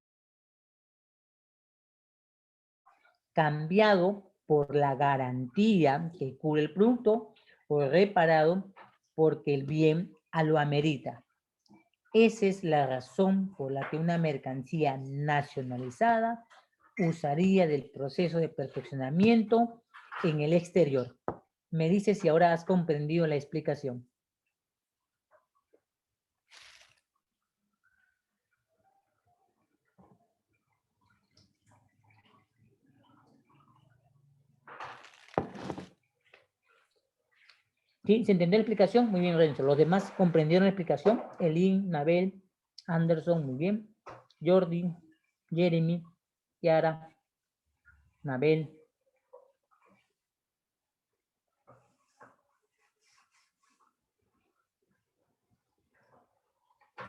cambiado por la garantía que cubre el producto o reparado porque el bien lo amerita. Esa es la razón por la que una mercancía nacionalizada usaría del proceso de perfeccionamiento en el exterior. Me dices si ahora has comprendido la explicación. ¿Sí? ¿Se entendió la explicación? Muy bien, Renzo. ¿Los demás comprendieron la explicación? Elin, Nabel, Anderson, muy bien. Jordi, Jeremy, Kiara, Nabel.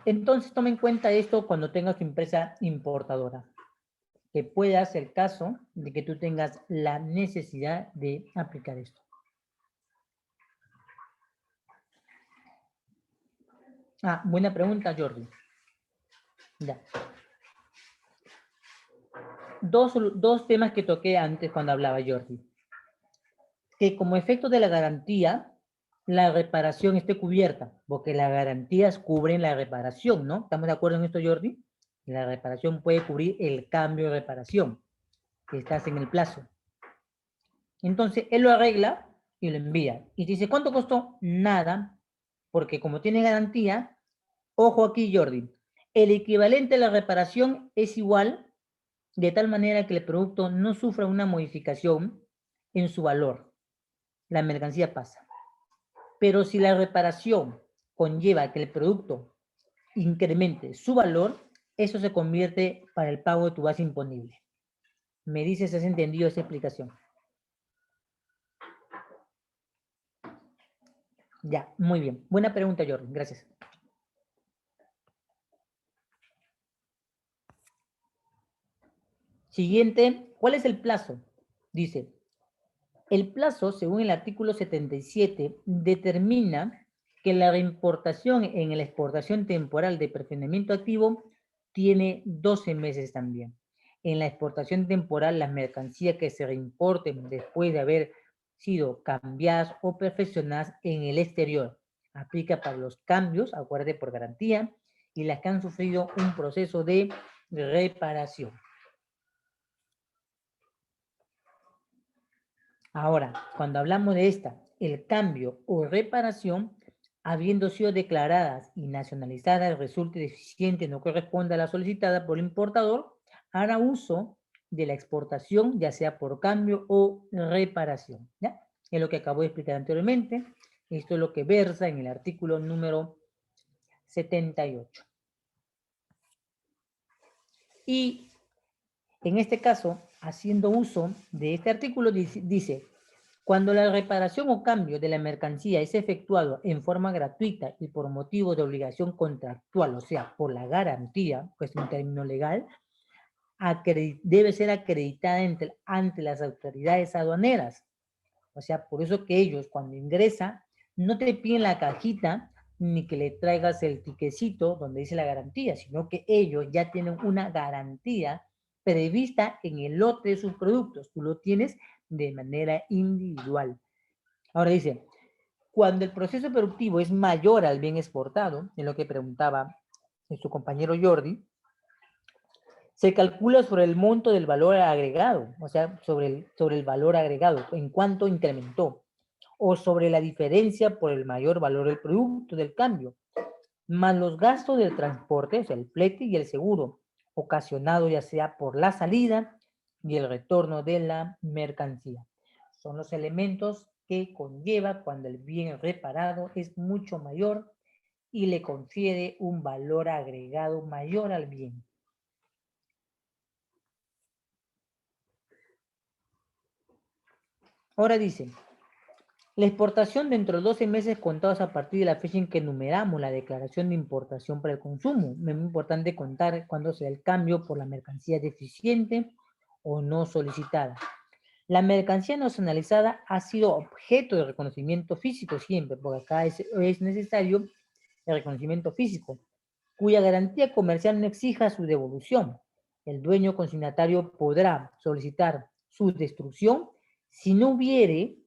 Entonces, toma en cuenta esto cuando tengas tu empresa importadora, que pueda ser el caso de que tú tengas la necesidad de aplicar esto. Ah, buena pregunta, Jordi. Ya. Dos temas que toqué antes cuando hablaba Jordi. Que como efecto de la garantía, la reparación esté cubierta, porque las garantías cubren la reparación, ¿no? ¿Estamos de acuerdo en esto, Jordi? La reparación puede cubrir el cambio de reparación, que estás en el plazo. Entonces, él lo arregla y lo envía. Y dice, ¿cuánto costó? Nada, porque como tiene garantía, ojo aquí, Jordi, el equivalente a la reparación es igual, de tal manera que el producto no sufra una modificación en su valor. La mercancía pasa. Pero si la reparación conlleva que el producto incremente su valor, eso se convierte para el pago de tu base imponible. Me dices si has entendido esa explicación. Ya, muy bien. Buena pregunta, Jordi. Gracias. Siguiente, ¿cuál es el plazo? Dice, el plazo, según el artículo 77, determina que la reimportación en la exportación temporal de perfeccionamiento activo tiene 12 meses también. En la exportación temporal, las mercancías que se reimporten después de haber sido cambiadas o perfeccionadas en el exterior. Aplica para los cambios, acuérdate, por garantía, y las que han sufrido un proceso de reparación. Ahora, cuando hablamos de esta, el cambio o reparación, habiendo sido declaradas y nacionalizadas, resulte deficiente, no corresponde a la solicitada por el importador, hará uso de la exportación, ya sea por cambio o reparación. ¿Ya? Es lo que acabo de explicar anteriormente. Esto es lo que versa en el artículo número 78. Y en este caso, haciendo uso de este artículo, dice, cuando la reparación o cambio de la mercancía es efectuado en forma gratuita y por motivo de obligación contractual, o sea, por la garantía, pues un término legal, debe ser acreditada ante las autoridades aduaneras. O sea, por eso que ellos cuando ingresan no te piden la cajita ni que le traigas el tiquecito donde dice la garantía, sino que ellos ya tienen una garantía prevista en el lote de sus productos. Tú lo tienes de manera individual. Ahora dice, cuando el proceso productivo es mayor al bien exportado, en lo que preguntaba su compañero Jordi, se calcula sobre el monto del valor agregado, o sea, sobre el valor agregado, en cuánto incrementó, o sobre la diferencia por el mayor valor del producto, del cambio, más los gastos del transporte, o sea, el flete y el seguro, ocasionado ya sea por la salida y el retorno de la mercancía. Son los elementos que conlleva cuando el bien reparado es mucho mayor y le confiere un valor agregado mayor al bien. Ahora dice, la exportación dentro de 12 meses contados a partir de la fecha en que enumeramos la declaración de importación para el consumo. Es muy importante contar cuándo se da el cambio por la mercancía deficiente o no solicitada. La mercancía nacionalizada ha sido objeto de reconocimiento físico siempre, porque acá es necesario el reconocimiento físico, cuya garantía comercial no exija su devolución. El dueño consignatario podrá solicitar su destrucción si no hubiere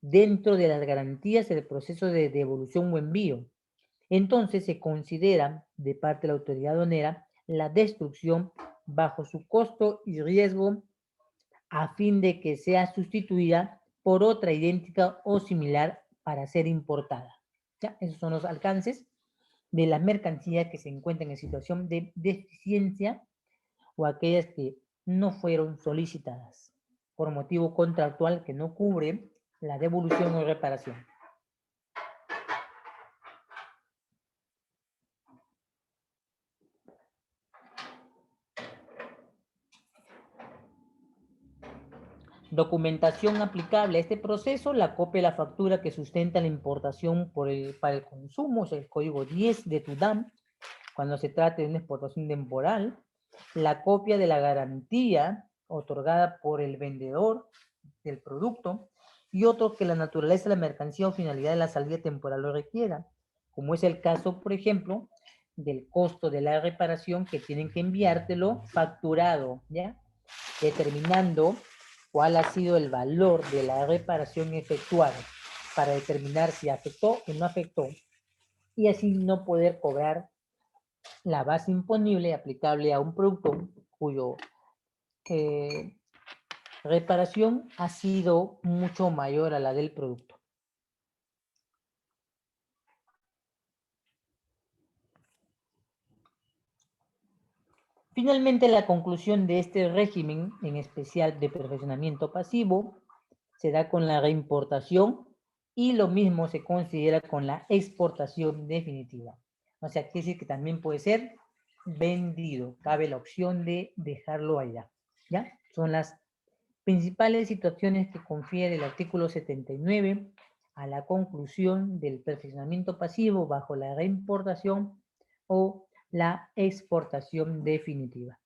dentro de las garantías el proceso de devolución o envío. Entonces se considera de parte de la autoridad aduanera la destrucción bajo su costo y riesgo a fin de que sea sustituida por otra idéntica o similar para ser importada. ¿Ya? Esos son los alcances de las mercancías que se encuentran en situación de deficiencia o aquellas que no fueron solicitadas por motivo contractual que no cubre la devolución o reparación. Documentación aplicable a este proceso, la copia de la factura que sustenta la importación para el consumo, o sea, el código 10 de tu DAM, cuando se trate de una exportación temporal, la copia de la garantía otorgada por el vendedor del producto, y otro que la naturaleza de la mercancía o finalidad de la salida temporal lo requiera, como es el caso, por ejemplo, del costo de la reparación que tienen que enviártelo facturado, ¿ya? Determinando cuál ha sido el valor de la reparación efectuada para determinar si afectó o no afectó, y así no poder cobrar la base imponible aplicable a un producto cuyo reparación ha sido mucho mayor a la del producto. Finalmente, la conclusión de este régimen, en especial de perfeccionamiento pasivo, se da con la reimportación, y lo mismo se considera con la exportación definitiva. O sea, quiere decir que también puede ser vendido. Cabe la opción de dejarlo allá. ¿Ya? Son las principales situaciones que confiere el artículo 79 a la conclusión del perfeccionamiento pasivo bajo la reimportación o la exportación definitiva.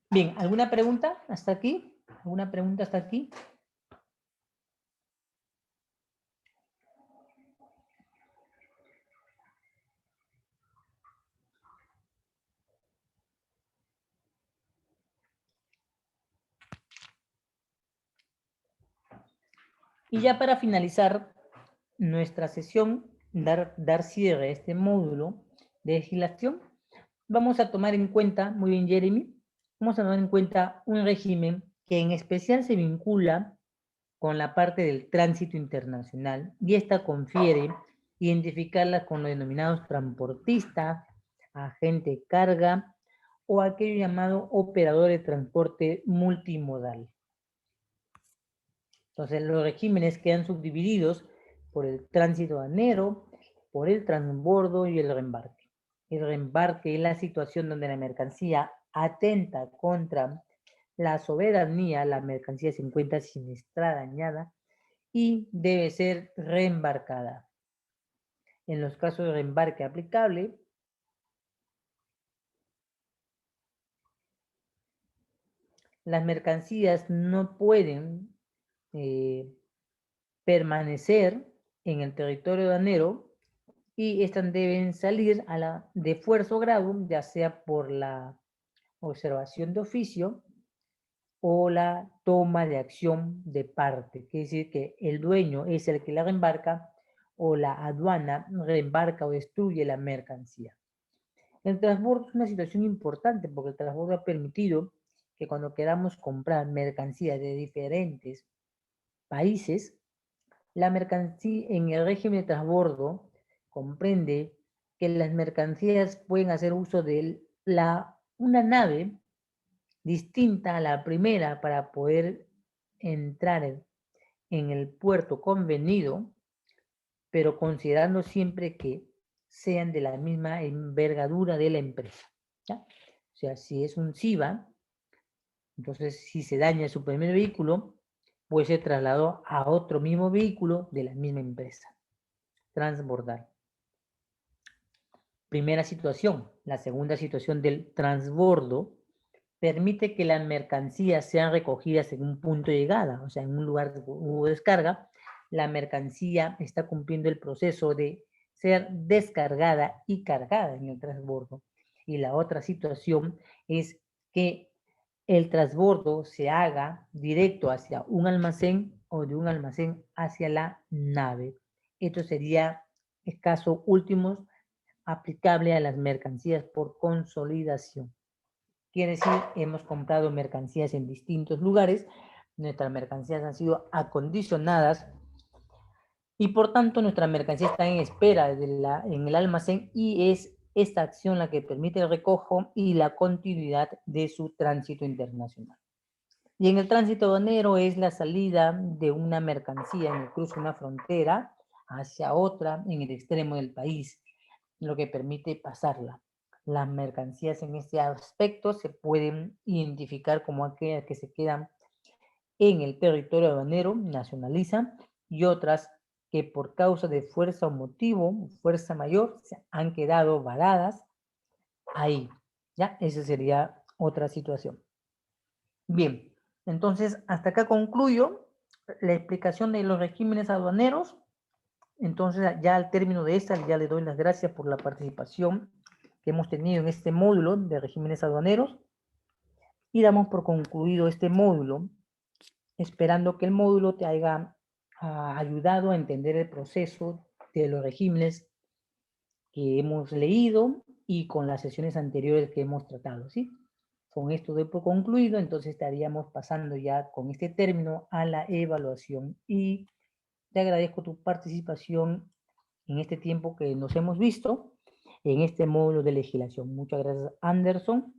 Bien, ¿alguna pregunta hasta aquí? ¿Alguna pregunta hasta aquí? Y ya para finalizar nuestra sesión, dar cierre a este módulo de legislación, vamos a tomar en cuenta, muy bien Jeremy, vamos a tomar en cuenta un régimen que en especial se vincula con la parte del tránsito internacional, y esta confiere identificarla con los denominados transportistas, agente de carga o aquello llamado operador de transporte multimodal. Entonces, los regímenes quedan subdivididos por el tránsito aduanero, por el transbordo y el reembarque. El reembarque es la situación donde la mercancía atenta contra la soberanía, la mercancía se encuentra siniestrada, dañada, y debe ser reembarcada. En los casos de reembarque aplicable, las mercancías no pueden permanecer en el territorio aduanero, y estas deben salir de fuerza o grado, ya sea por la observación de oficio o la toma de acción de parte. Quiere decir que el dueño es el que la reembarca, o la aduana reembarca o destruye la mercancía. El transbordo es una situación importante, porque el transbordo ha permitido que cuando queramos comprar mercancías de diferentes países, la mercancía en el régimen de transbordo comprende que las mercancías pueden hacer uso de una nave distinta a la primera para poder entrar en el puerto convenido, pero considerando siempre que sean de la misma envergadura de la empresa, ¿ya? O sea, si es un SIVA, entonces si se daña su primer vehículo, puede ser trasladado a otro mismo vehículo de la misma empresa. Transbordar. Primera situación. La segunda situación del transbordo permite que las mercancías sean recogidas en un punto de llegada, o sea, en un lugar de descarga. La mercancía está cumpliendo el proceso de ser descargada y cargada en el transbordo. Y la otra situación es que el transbordo se haga directo hacia un almacén o de un almacén hacia la nave. Esto sería el caso último aplicable a las mercancías por consolidación. Quiere decir, hemos comprado mercancías en distintos lugares, nuestras mercancías han sido acondicionadas y por tanto nuestra mercancía está en espera en el almacén, y es esta acción la que permite el recojo y la continuidad de su tránsito internacional. Y en el tránsito aduanero es la salida de una mercancía en el cruce de una frontera hacia otra en el extremo del país, lo que permite pasarla. Las mercancías en este aspecto se pueden identificar como aquellas que se quedan en el territorio aduanero, nacionalizan, y otras que por causa de fuerza o motivo, fuerza mayor, se han quedado varadas ahí. ¿Ya? Esa sería otra situación. Bien, entonces hasta acá concluyo la explicación de los regímenes aduaneros. Entonces ya al término de esta ya le doy las gracias por la participación que hemos tenido en este módulo de regímenes aduaneros y damos por concluido este módulo, esperando que el módulo te haya ayudado a entender el proceso de los regímenes que hemos leído y con las sesiones anteriores que hemos tratado, ¿sí? Con esto doy por concluido, entonces estaríamos pasando ya con este término a la evaluación y te agradezco tu participación en este tiempo que nos hemos visto en este módulo de legislación. Muchas gracias, Anderson,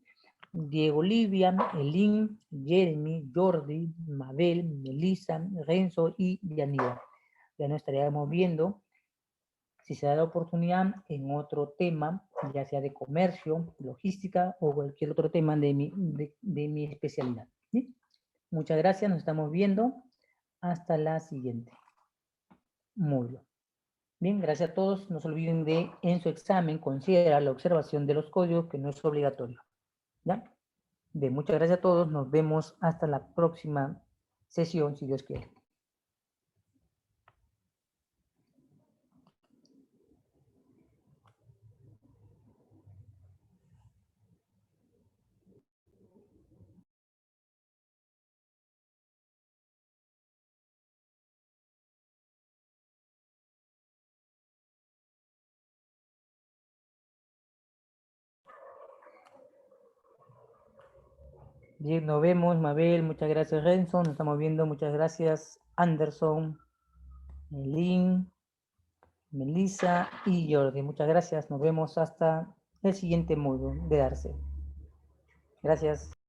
Diego, Livia, Elin, Jeremy, Jordi, Mabel, Melissa, Renzo y Yanira. Ya nos estaríamos viendo si se da la oportunidad en otro tema, ya sea de comercio, logística o cualquier otro tema de mi especialidad. ¿Sí? Muchas gracias, nos estamos viendo. Hasta la siguiente módulo. Bien, gracias a todos. No se olviden de, en su examen, considerar la observación de los códigos, que no es obligatorio. ¿Ya? Bien, muchas gracias a todos. Nos vemos hasta la próxima sesión, si Dios quiere. Bien, nos vemos, Mabel. Muchas gracias, Renzo. Nos estamos viendo. Muchas gracias, Anderson, Melín, Melissa y Jordi. Muchas gracias. Nos vemos hasta el siguiente módulo de Darse. Gracias.